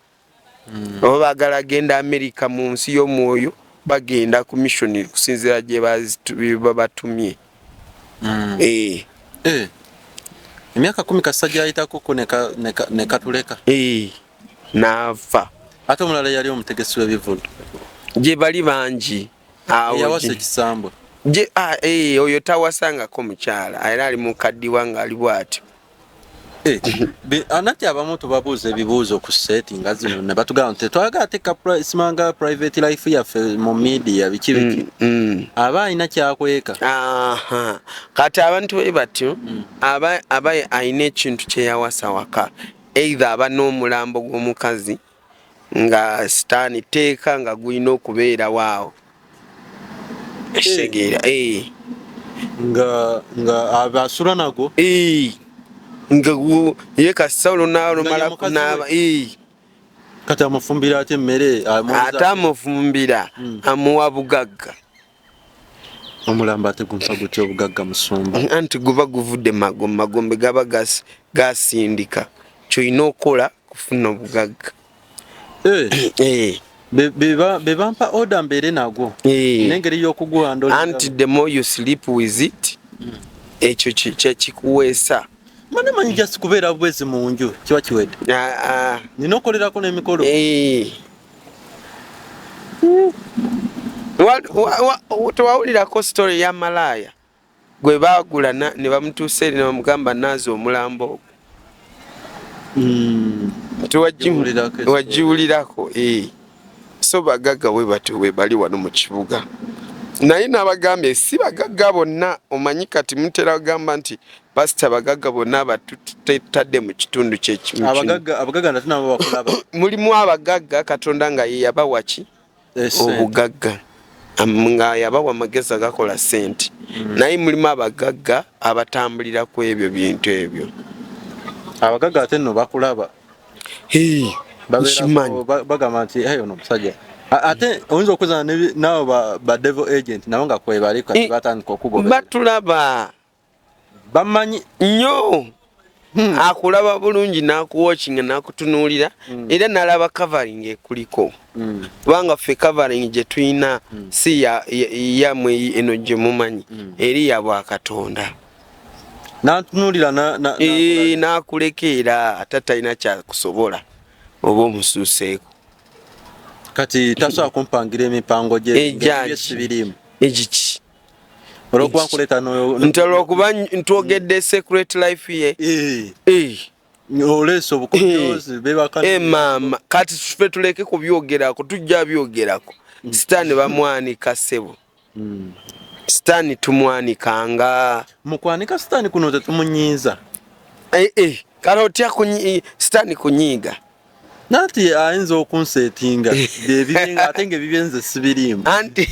oba baagala genda Amerika mu nsi y'omwoyo bagenda ku mission kusinziira gye babatumye. Emyaka 10 kasajja ayitako ne katuleka n'afa. Ate omulala yali omutegesi w'ebivulu gye bali bangi yawasa ekisambo oyo tawasangako mukyala era ali mukaddiwa ng'ali bw'atyo. Anati abamu tubabuuza ebibuuzo ku settinga zino ne batugamba nti twagala teka simanga private life yaffe mu media biki aba alina kyakweka. Kati abantu bwe batyo aba alina ekintu kye yawasa waka either aba n'omulambo gw'omukazi nga sitaani teeka nga gulina okubeera waawo ekitegeera nga abasula nago nga ye kasawulo n'alumala kunaaba kati amufumbira ate emmere ate amufumbira amuwa bugagga. Omulambo ate gumpa gutya obugagga musumba anti guba guvudde Magombe gaba gasindika kyolina okola kufuna obugagga. Bebampa order mbere nago n'engeri y'okuguhandula anti the more you sleep with it ekyo kyekikuweesa. Mane manyi just kubeera bwezi mu nju kiba kiwedde nina okolerako n'emikolo. Tewawulirako story ya malaya gwe baagula ne bamutuusa eri ne bamugamba naazi omulambo tewagiwulirako. So bagagga we batyo we bali wano mu kibuga naye n'abagambye si bagagga bonna. Omanyi kati mutera kugamba nti pasita bagagga bonna abatutadde mu kitundu abagagga natunabo bakulaba mulimu abagagga Katonda nga ye yabawa ki obugagga nga yabawa amagezi agakola sente naye mulimu abagagga abatambulira ku ebyo bintu ebyo. Abagagga ate nno bakulaba bagamba nti ono musajja ate oyinza okuzana nabo ba devil agent nabo nga kwebali kati batandika okugoba batulaba bamanyi nnyo akulaba bulungi n'akuwatchinga n'akutunuulira era n'alaba covering ekuliko kubanga ffe covering gye tulina si yamwe eno gye mumanyi eri ya Bwakatonda n'atunuulira n'akulekeera ate talina kyakusobola oba omusuuseeko. Kati tasobola kumpangira emipango gyesibirimu egiki olwokuba nkuleta olwokuba ntwogedde secret life ye oleesa obukonyozi maama kati ffe tuleke kubyogerako tujja byogerako. Sitaani bamwanika ssebo sitaani tumwanikanga mukwanika sitaani kuno tetumunyiiza kale otya sitaani kunyiiga Nati ayinza okunsetinga byebirenga ate nga bibenze sibirimu anti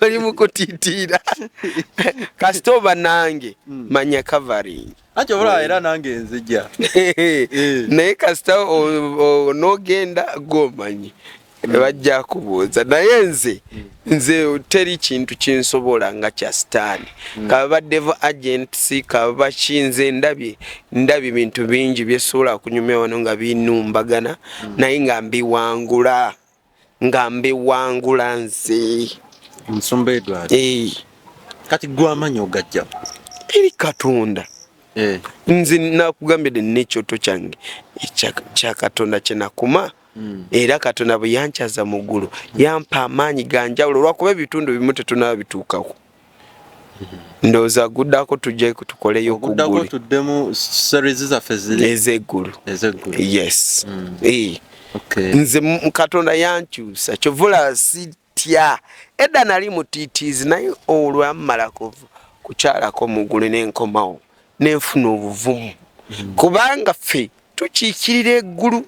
oli mukutitira kasitoba nange manya covering anti obula era nange nzija naye kasita nogenda gomanyi bajja kubuuza naye nze teri kintu kinsobola nga kya sitaani kabadde agency kaba kinze ndabye bintu bingi byesobola okunyumya wano nga binumbagana naye nga mbiwangula nze nsumba edwali kati gwamanya ogajja eri Katonda nze nakugambye n'ekyoto kyange kya Katonda kyenakuma era Katonda bwe yankyaza mu ggulu yampa amaanyi ganjawulo olwakuba ebitundu bimu tetunabituukako ndowooza guddako tujje tukoleyo ku ggulu tuddemu series zaffe ziri ez'eggulu yes nze Katonda yankyusa kyovula sitya edda nali mutiitiizi naye olwamala kukyalako mu ggulu n'enkomawo nenfuna obuvumu kubanga ffe tukiikirira eggulu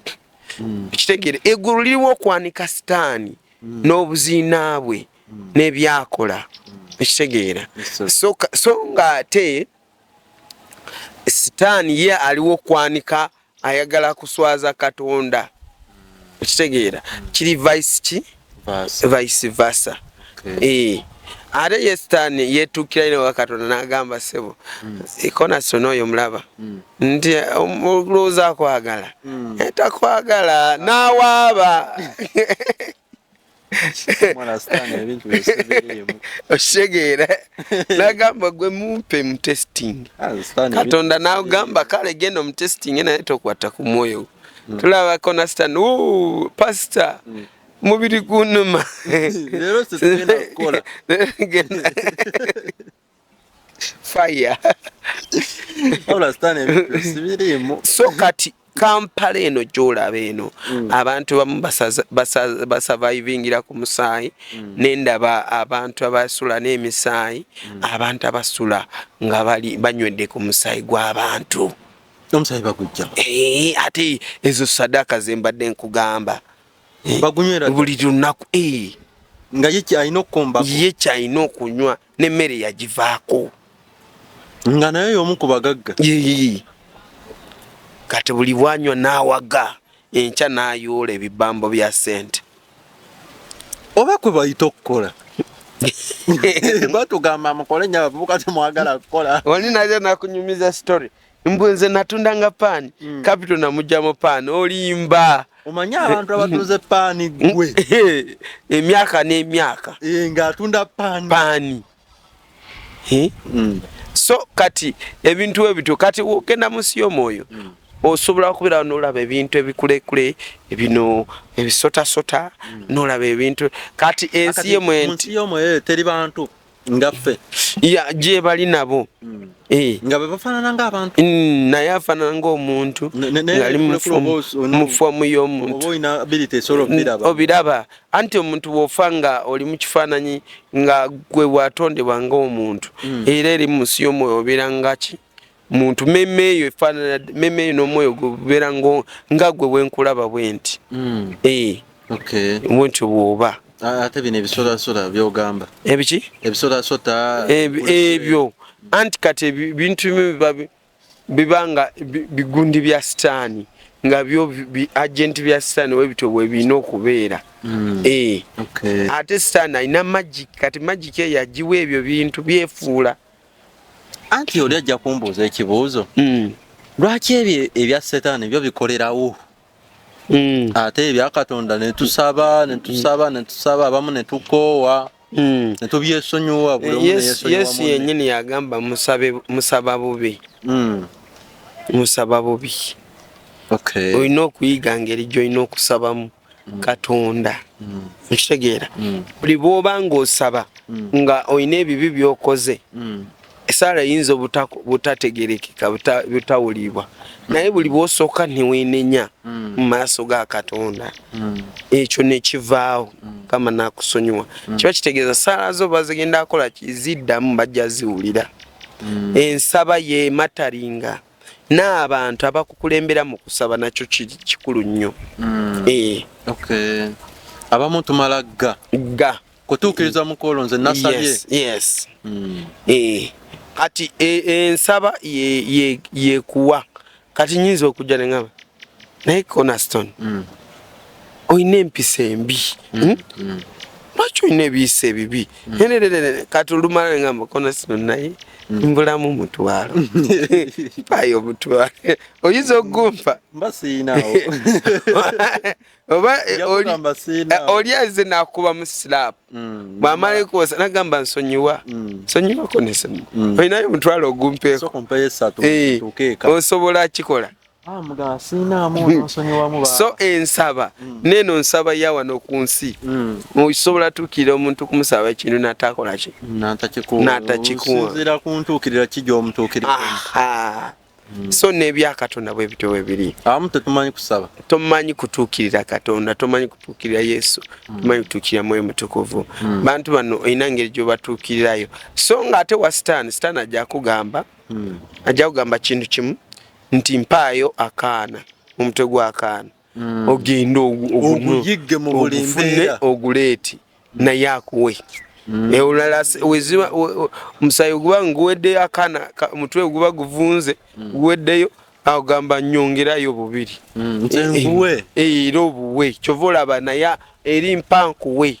kitegere eggulu liriwo okwanika sitaani n'obuziina bwe n'ebyakola ekitegeera so nga ate sitaani ye aliwo okwanika ayagala kuswaza Katonda ekitegeera kiri vice versa ate ye sitaani yetuukira ine wa Katonda n'agamba sebo Cornerstone oyo mulaba nti olowooza akwagala takwagala n'awaaba osegeera n'agamba gwe mumpe mu testing Katonda n'agamba kale genda mu testing naye tokwata ku mwoyo tulaba Cornerstone pastor mubiri kunuma lero situgenda kukola fire ola stane sibirimu so kati Kampala eno gy'olaba eno abantu bamu basurvivingira ku musaayi n'endaba abantu abasula n'emisaayi abantu abasula nga banywedde ku musaayi gw'abantu omusaayi bagujja ate ezo sadaka zembadde nkugamba bagunywera buli lunaku nga ye kyalina okukomba ye kyalina okunywa n'emmere yagivaako nga naye y'omu ku bagagga kati buli bwanywa n'awaga enkya n'ayoola ebibambo bya ssente oba kwe bayita okukola batugamba mukole nnyo abavubuka temwagala kukola oli naye nakunyumiza story mbwe nze natundanga paani kapito namugyamu paani olimba omanya abantu abatuze paani gwe emyaka n'emyaka ng'atunda paani so kati ebintu ebito kati wogenda munsi y'omwoyo osobola okubeera n'olaba ebintu ebikulekule bino ebisotasota n'olaba ebintu kati ensi y'omwoyo teri bantu ngaffe gye bali nabo nga bwe bafaanana ng'abantu naye afaanana ng'omuntu ngali mu fomu y'omuntu obiraba anti omuntu bw'ofa nga oli mu kifaananyi nga gwe watondebwa ng'omuntu era eri mu nsi y'omwoyo obeera ngaki muntu meme eyo efaanana meme eyo n'omwoyo gubeera nga gwe bwenkulaba bwe nti bwentyo bw'oba ate bino ebisolasota byogamba ebiki ebisolasota ebyo anti kati ebintu bimu bibanga bigundi bya sitaani nga byo agenti bya sitaani webito bwe birina okubeera ate sitaani alina magic kati magic eyo yagiwa ebyo bintu byefuula anti oli ajja kumbuuza ekibuuzo lwaki ebyo ebya setaani byo bikolerawo ate ebya Katonda netusaba abamu netukoowa netubyesonyiwa Yesu yennyini yagamba musaba bubi musaba bubi olina okuyiga ngeri gy'olina okusabamu Katonda okitegeera buli bw'oba ng'osaba nga olina ebibi by'okoze esaala eyinza obutategerekeka butawulibwa naye buli bw'osooka neweenenya mu maaso ga Katonda ekyo nekivaawo kama nakusonyiwa kiba kitegeeza saala zo bazigenda akola kiziddamu bajja ziwulira ensaba ye mataringa n'abantu abakukulembera mu kusaba nakyo kikulu nnyo. Okay. Abamu tumala ga kutuukiriza mukolo nze nasabye. Yes. Kati ensaba yekuwa kati nyinza okujja ne ngamba naye Cornerstone oyina empisa embi lwaki oyina ebiisa ebibi kati olumala ne ngamba Cornerstone naye mbulamu mutwalo payo mutwalo oyinza okugumpa mba siinaawo oba oliaze nakuba mu slap bwamala ekuwosa nagamba nsonyiwa Cornerstone oyinayo mutwalo ogumpeeko osobola kikola so ensaba neno nsaba ya wano ku nsi osobola tuukirira omuntu kumusaba ekintu n'atakola ki n'atakikuwa kuntuukirira kijja omutuukirira. So nebya Katonda bwe bityo bwe biri. Abamu tetumanyi kusaba, tomanyi kutuukirira Katonda, tomanyi kutuukirira Yesu, tomanyi kutuukirira Mwoyo Mutukuvu. Bantu bano olina engeri gye batuukirirayo. So ng'ate wa Sitaani ajja kugamba kintu kimu nti mpaayo akaana mu mutwe gw'akaana ogenda oguyigge mu buli mbeera oguleeti naye akuwe. Eulala weziwa musayo guba nguwedde akana mutwe guba guvunze guweddeyo agamba nyongerayo bubiri nzenvuwe ero buwe chovola bana ya eri mpankuwe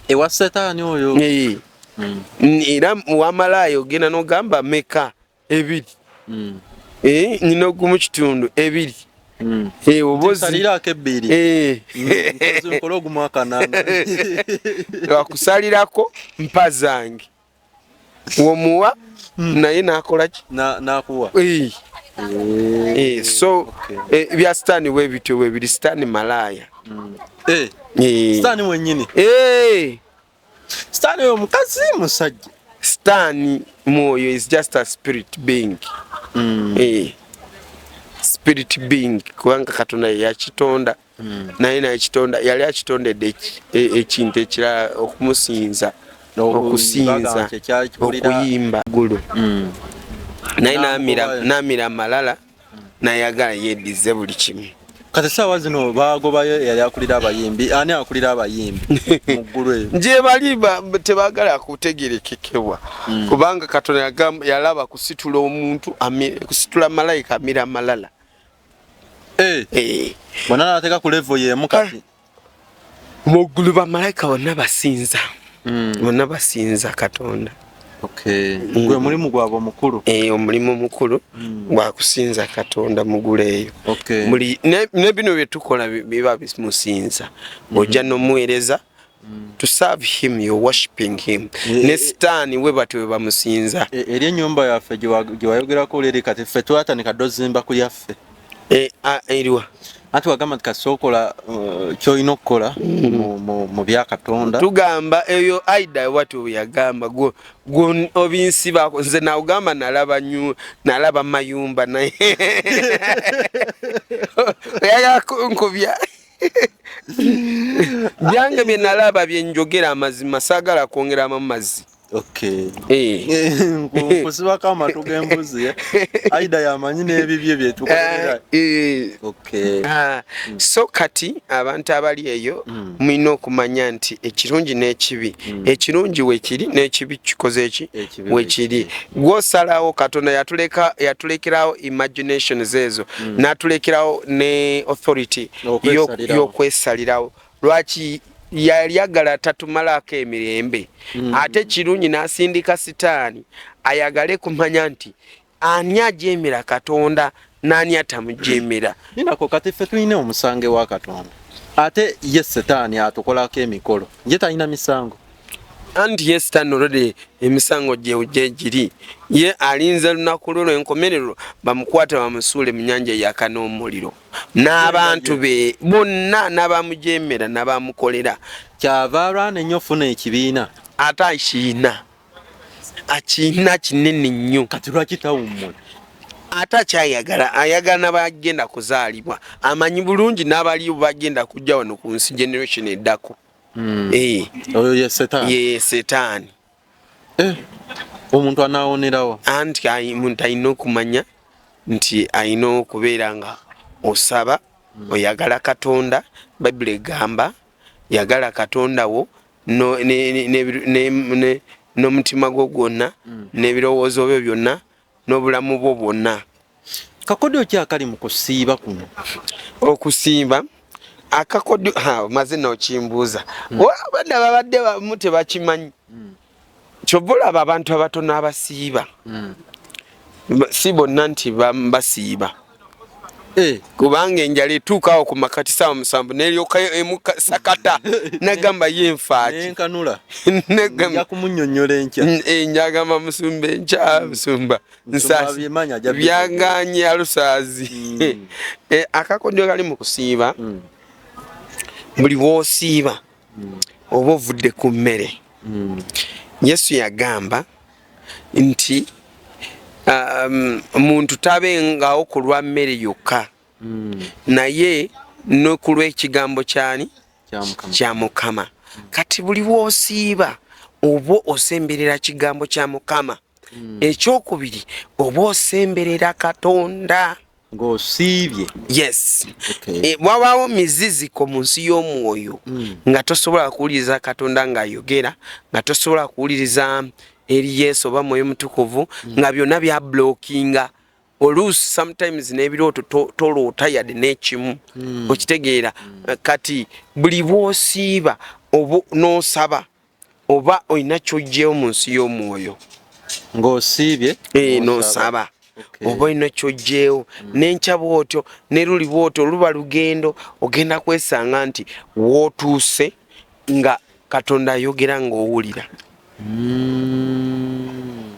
ewa Setaani oyo era wamalayo gena no gamba meka ebiri nyino gumu kitundu ebiri obozi salira kebiri nkola ogumwaka nana wakusalirako mpa zange womuwa naye nakola ki nakuwa so bya Sitaani we bityo we biri Sitaani malaya Sitaani mwennyini Sitaani oyo mukazi musajja Sitaani mwoyo is just a spirit being spirit being kubanga Katonda yakitonda naye nakitonda yali akitondedde ekintu ekirala okumusinza okusinza okuyimba gulu naye namira malala nayagala yeddize buli kimu. Kati sawa zino bagobayo yali akulira abayimbi ani akulira abayimbi muggulu eyo nje baliba tebagala kutegerekekebwa kubanga Katonda yalaba kusitula omuntu kusitula malayika amira malala bonna nateka ku level yemu kati muggulu bamalayika bonna basinza bonna basinza Katonda. Gwe mulimu gwabo mukulu omulimu mukulu gwa kusinza Katonda mugulu eyo muli ne bino bye tukola biba bimusinza ojja nomuweereza to serve him, you're worshiping him. Ne Sitaani we batwe bamusinza eri ennyumba yaffe gye wayogerako leero kati ffe twatandika dozimba ku yaffe eriwa ati wagamba nti kasookola kyolina okukola mu bya Katonda tugamba eyo aida watu yagamba gwo obinsi bako nze nawugamba nalaba mayumba naye nkubya byange bye nalaba byenjogera amazima saagala kwongeramu amazzi. Kusibako amatu g'embuzi aida yamanyi n'ebibye bye tukolera. So kati abantu abali eyo mulina okumanya nti ekirungi n'ekibi ekirungi weekiri n'ekibi kikoze eki weekiri gw'osalawo Katonda yatulekerawo imaginations ezo n'atulekerawo ne authority y'okwesalirawo lwaki yayagala tatumalako emirembe ate kirungi n'asindika Sitaani ayagale kumanya nti ani ajeemera Katonda n'ani atamujemera. Ninako kati ffe tulina omusange wa Katonda ate ye Sitaani atukolako emikolo ye talina misango anti ye Sitaani olwedde emisango gye giri ye alinze lunaku lwo enkomerero bamukwata bamusuule mu nnyanja eyaka n'omuliro n'abantu be bonna n'abamujemera n'abamukolera kyava alwana ennyo ofuna ekibiina ate akiina kinene nnyo kati lwaki tawummula ate ayagala n'abagenda kuzaalibwa amanyi bulungi n'abaliyo bagenda kujja wano ku nsi generation eddako oyo ye Setaani omuntu anaawonerawo anti omuntu alina okumanya nti ayina okubeera nga osaba oyagala Katonda. Bayibuli egamba yagala Katonda wo n'omutima gwo gwonna n'ebirowoozo byo byonna n'obulamu bwo bwonna. Kakodyo ki akali mu kusiiba kuno? Okusiiba akakodyo maze n'okimbuuza abadde babadde bamu tebakimanyi. Kyova olaba abantu abatono abasiiba si bonna nti basiiba. Kubanga enjala etuukaawo ku makati ssaawa 7 n'eryoka emusakata nagamba yenfaaki enkanula nja kumunnyonnyola enkya njagamba musumba enkya musumba nsaasi byaganye alusaazi. Akakodyo kali mu kusiiba buli w'osiiba oba ovudde ku mmere. Yesu yagamba nti omuntu tabengawo ku lwa mmere yokka naye no ku lw'ekigambo kyani kya Mukama. Kati buli w'osiiba oba osemberera kigambo kya Mukama. Ekyokubiri oba osemberera Katonda ng'osiibye. Yes. Wabaawo miziziko mu nsi y'omwoyo nga tosobola kuwuliriza Katonda ng'ayogera, nga tosobola kuwuliriza eri Yesu oba Mwoyo Mutukuvu, nga byonna bya blockinga. Oluusi sometimes n'ebirooto toloota yadde n'ekimu. Okitegeera. Kati buli bw'osiiba oba n'osaba oba olina ky'oggyeewo mu nsi y'omwoyo ng'osiibye n'osaba oba olina ky'oggyeewo n'enkya bw'otyo ne luli bw'otyo luba lugendo ogenda kwesanga nti w'otuuse nga Katonda ayogera ng'owulira.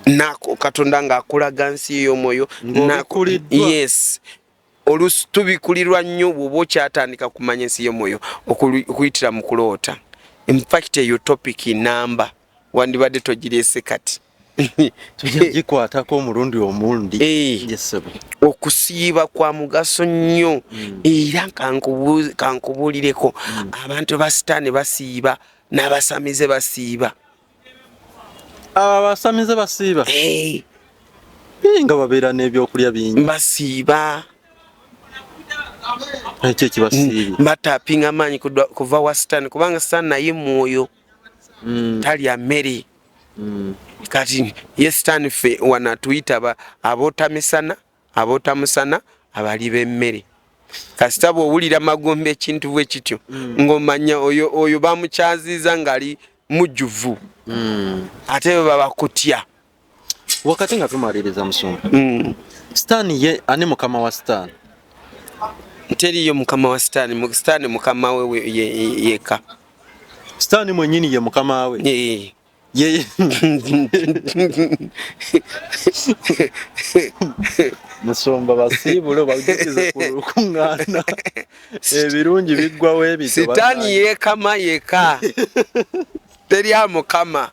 Nako Katonda ng'akulaga nsi y'omwoyo. Yes. Oluusi tubikulirwa nnyo bw'oba okyatandika kumanya ensi y'omwoyo okuyitira mu kuloota. In fact eyo topic namba wandibadde togireese kati. Tugikwatako omulundi omundi. Okusiiba kwa mugaso nnyo era kankubuulireko abantu ba Sitaani basiiba n'abasamize basiiba. Abasamize basiiba nga babeera n'ebyokulya bingi basiiba. Ekyo kibasiibye batapinga amaanyi kuva wa Sitaani kubanga Sitaani naye mwoyo talya mmere. Kati ye Sitaani ffe wana tuyita abootamusana abali b'emmere. Kasita bw'owulira magombe ekintu bwe kityo ng'omanya oyo bamukyaziiza ng'ali mujjuvu ate baba kutya. Wakati nga tumaliriza Musumba, Sitaani ye ani mukama wa Sitaani? Teriyo mukama wa Sitaani. Sitaani mukama we yeka. Sitaani mwennyini ye mukama we. Ye Musumba basiibule bajukize ku lukuŋŋaana ebirungi biggwawo ebito. Sitaani yeekama yeka. Teriyo mukama.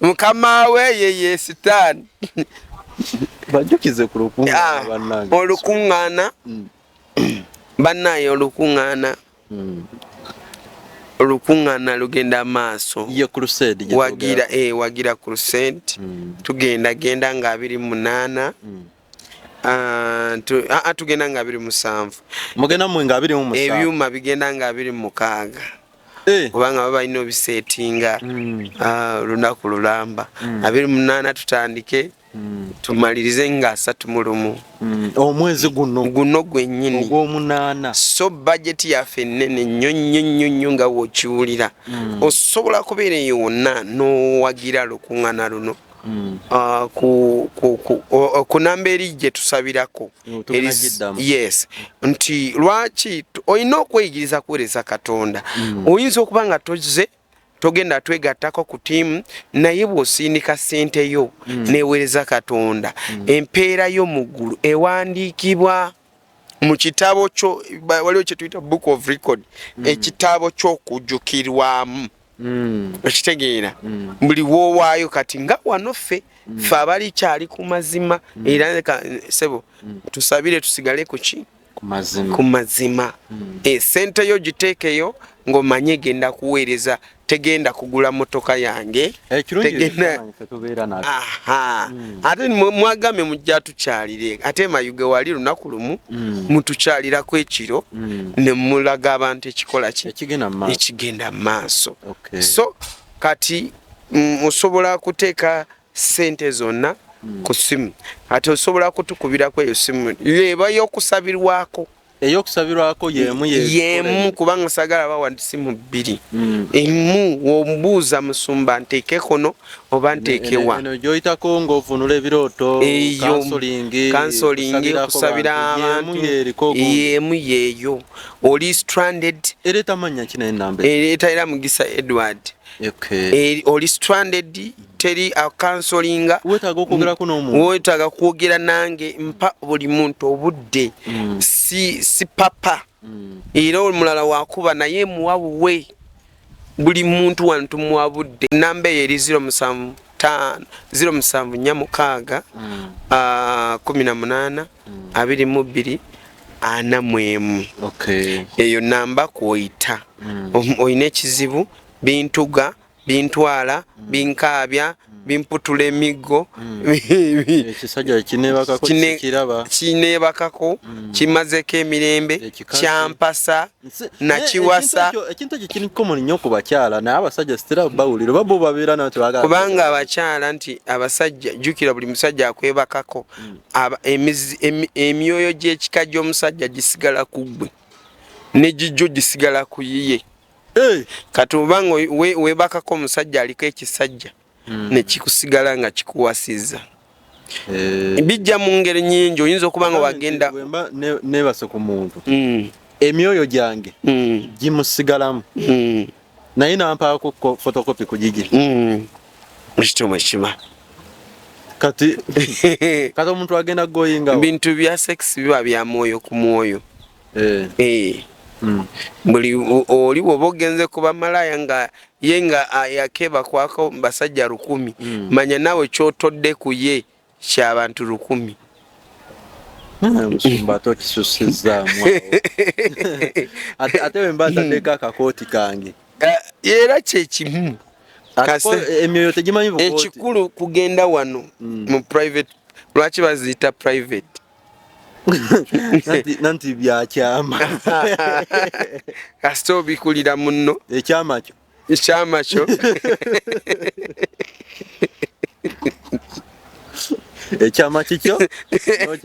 Mukama we ye Sitaani. Bajukize ku lukuŋŋaana bannange. Olukuŋŋaana bannaye olukuŋŋaana lugenda maaso. Ye crusade wagira crusade. Tugenda nga 28 tugenda nga 27. Mugenda mwe nga 27. Ebyuma bigenda nga 26. Kubanga baba balina obiseetinga lunaku lulamba. 28 tutandike tumalirize nga 31. Omwezi guno gwennyini ogw'omunaana. So budget yaffe nnene nnyo nga w'okiwulira. Osobola kubeera eyo wonna n'owagira lukuŋŋaana luno ku namba eri gye tusabirako. Yes. Nti lwaki olina okweyigiriza kuweereza Katonda. Oyinza okuba nga togenda twegattako ku tiimu naye bw'osindika ssente yo neweereza Katonda. Empeera yo mu ggulu ewandiikibwa mu kitabo kyo, waliwo kye tuyita book of record, ekitabo ky'okujjukirwamu. Okitegeera buli woowaayo kati nga wano ffe abali kyali ku mazima era sebo tusabire tusigale ku ki ku mazima. Sente yo giteekeyo ng'omanye genda kuweereza tegenda kugula motoka yange ate mwagambe mujja tukyalire ate mayuge wali lunaku lumu mutukyalirako ekiro ne mulaga abantu ekikola ekigenda mu maaso so kati osobola kuteeka ssente zonna ku ssimu ate osobola kutukubirako eyo ssimu yeba y'okusabirwako yemu kubanga sagala bawa ssimu bbiri emu wombuuza musumba nteeke kono oba nteekewa gyoyitako ng'ovunula ebirooto kansolingi okusabira abantu yemu yeeyo oli stranded ereeta mannya kinaye namba ereeta era Mugisa Edward oli stranded teri akansolinga wetaaga kwogera nange mpa buli muntu obudde si papa era omulala wakuba naye muwabuwe buli muntu wantu muwabudde namba eyo eri 075 074 18 22 41 eyo namba kwoyita oyina ekizibu bintuga bintwala binkaabya bimputula emiggo ekisajja kineebakako kimazeko emirembe kyampasa nakiwasa ekintu ekyo kiri common nnyo ku bakyala naye abasajja sitera bawulira oba bo babeera nabo tebagala kubanga abakyala nti abasajja jjukira buli musajja akwebakako emyoyo gy'ekika gy'omusajja gisigala ku ggwe ne gijjo gisigala ku yiye kati obanga weebakako omusajja aliko ekisajja ne kikusigala nga kikuwasizza bijja mu ngeri nnyingi oyinza okuba nga wagenda neebase ku muntu emyoyo gyange gimusigalamu naye nampaako fotokopi kugigira ekitumu ekima kati omuntu agenda goyinga bintu bya sex biba bya mwoyo ku mwoyo buli oli woba ogenze kuba malaya nga ye nga yakeba kwako basajja 100 manya nawe kyotodde ku ye ky'abantu 100 musumba tokisusizzaamu ate we mba tateeka akakooti kange era kyekimu emyoyo tegimanyi bukooti ekikulu kugenda wano mu private lwaki baziyita private nanti byakyama kasita obikulira munno ekyama kyo ekyama kikyo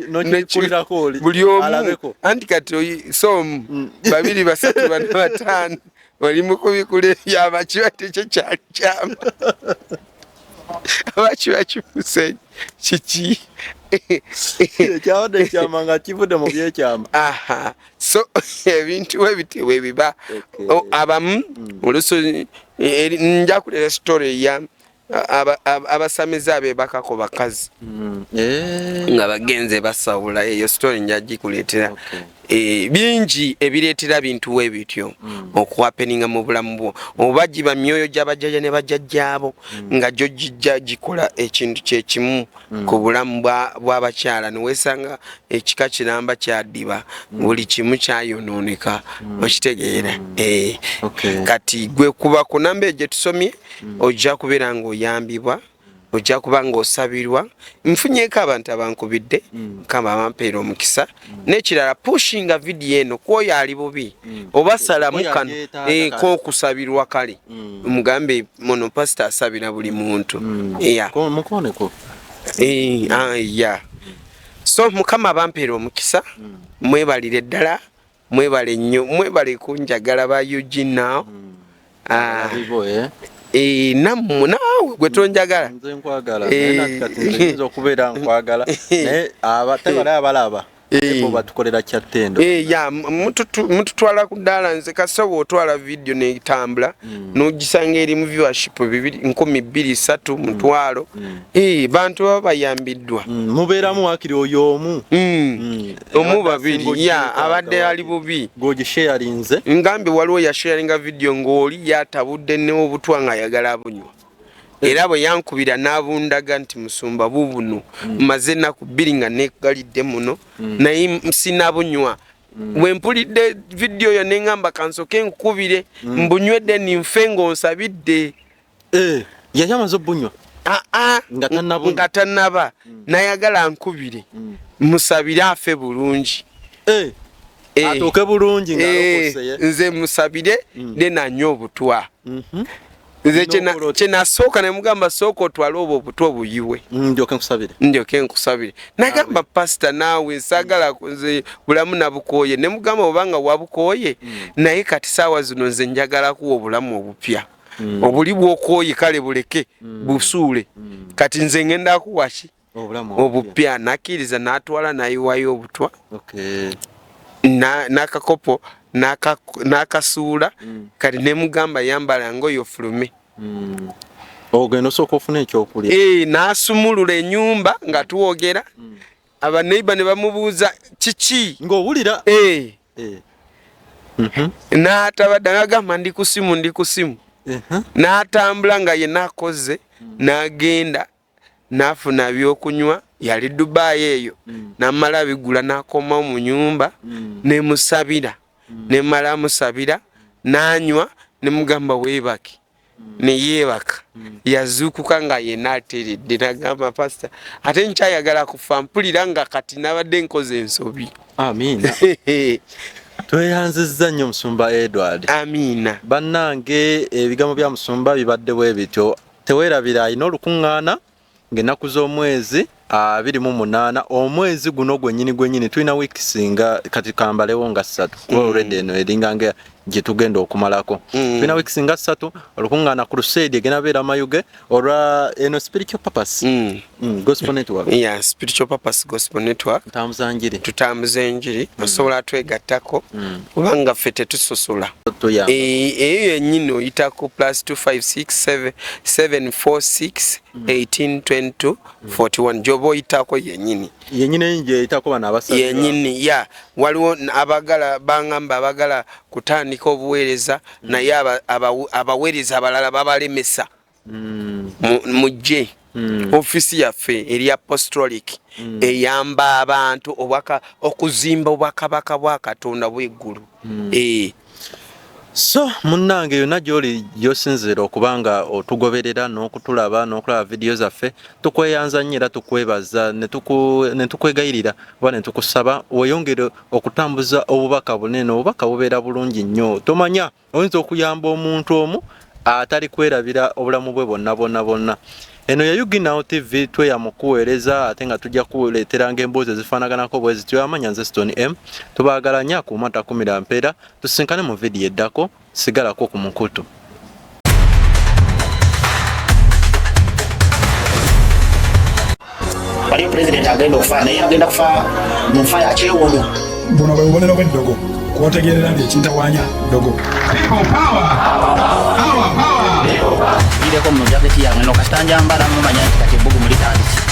nokikulirako oli buli omu anti kati somu 2 3 4 5 oli mukubikula ebyama kiba tekyo kyali kyama abakiba kifuse kiki ekyawadde ekyama nga kivudde mu byekyama so ebintu webitewe biba abamu oluusi nja kulera story ya abasamiza abebakako bakazi nga bagenze basawula eyo story nja gikuleetera bingi ebireetera bintu webityo okuhapeninga mu bulamu bwo oba giba myoyo gy'abajjajja ne bajjajjaabo nga gyo gijja gikola ekintu kyekimu ku bulamu bw'abakyala niweesanga ekika kiramba kyaddiba buli kimu kyayonooneka okitegeera kati gwe kuba ku namba egyo tusomye ojja kubeera ng'oyambibwa ojja kuba ng'osabirwa nfunyeko abantu abankubidde kamba bampeera omukisa n'ekirala pushinga vidiyo eno kwoyo ali bubi oba salamu kano k'okusabirwa kale mugambe mono pasita asabira buli muntu so mukama bampeera omukisa mwebalire ddala mwebale nnyo mwebale kunjagala ba Eugene nammwe naawe gwe tonjagala nze nkwagala nze okubeera nkwagala naye abalaba batukolera kyattendo mututwala ku ddaala nze kasobo otwala vidiyo n'etambula n'ogisanga eri mu viewership 2,000 mutwalo bantu baba bayambiddwa mubeeramu wakiri oyo omu babiri abadde ali bubi gwogisharinze ngambe waliwo yasharinga vidiyo ng'oli yatabudde n'obutwa nga ayagala abunywa era bwe yankubira n'abundaga nti musumba bubuno maze ennaku 2 nga negalidde muno naye sinabunywa wempulidde video yo nengamba kansoke nkubire mbunywedde ninfe ng'onsabidde yayamaze obunywa nga tannaba nayagala nkubire musabire afe bulungi atuuke bulungi nze musabire ne nanywa obutwa nze kyenasooka nemugamba sooka otwale obwo obutwa obuyiwe ndyoke nkusabire nagamba pasita naawe nsagala nze bulamu nabukooye nemugamba obanga wabukooye naye kati saawa zino nze njagala kuwa obulamu obupya obuli bwokooye kale buleke busuule kati nze ngenda kuwaki obupya nakkiriza n'atwala nayiwayo obutwa n'akakopo n'akasuula kati nemugamba yambala ngoye ofulume ogenda osooka ofuna ekyokulya n'asumulula ennyumba nga tuwogera abaneiba ne bamubuuza kiki ng'owulira n'atabadde n'agamba ndi ku simu n'atambula nga ye nakoze n'agenda n'afuna byokunywa yali Dubai eyo n'amala bigula n'akomawo mu nyumba nemusabira nemala musabira n'anywa nemugamba weebake neyeebaka yazuukuka nga yenna ateredde n'agamba pasita ate nkyayagala kufa mpulira nga kati nabadde nkoze ensobi. Amiina. Tweyanzizza nnyo Musumba Edward. Amiina. Bannange ebigambo bya Musumba bibadde bwe bityo teweerabira alina olukuŋŋaana ng'ennaku z'omwezi 28 omwezi guno gwennyini tulina wiiki singa kati kambalewo nga 3 already eno eringa nga gye tugenda okumalako tulina wiiki singa 3 olukuŋŋaana crusade egenda beera mayuge olwa eno spiritual purpose gospel network spiritual purpose gospel network tutambuza enjiri osobola twegattako kubanga ffe tetusosula eyo yennyini oyitako +256 746 1822 41 jobo oyitako yennyini nje itako bana abasajja yennyini waliwo abagala bangamba abagala kutandika obuweereza naye abaweereza abalala babalemesa mujje ofisi yaffe eri apostolic eyamba abantu okuzimba obwakabaka bwa Katonda bw'eggulu So munnange yonna gy'oli gyosinzira okubanga otugoberera n'okutulaba n'okulaba vidiyo zaffe tukweyanza nnyo era tukwebaza ne tukwegayirira oba ne tukusaba weyongere okutambuza obubaka bunene obubaka bubeera bulungi nnyo tomanya oyinza okuyamba omuntu omu atali kwerabira obulamu bwe bonna eno ya Yugi Now TV tweyamukuweereza ate nga tujja kuleeteranga emboozi ezifaanaganako bwe zityo amanya nze Stone M tubaagala nnyo akumata kumira mpeera tusinkane mu vidiyo eddako sigalako ku mukutu. Waliyo President agenda okufa naye agenda kufa mu nfa ya kyewuunyo. Buno bwe bubonero bw'eddogo kwotegeerera nti ekintawanya ddogo. Ireko mu jaketi yange no kasitanja mbala mumanya nti kati ebbugu mulitandise.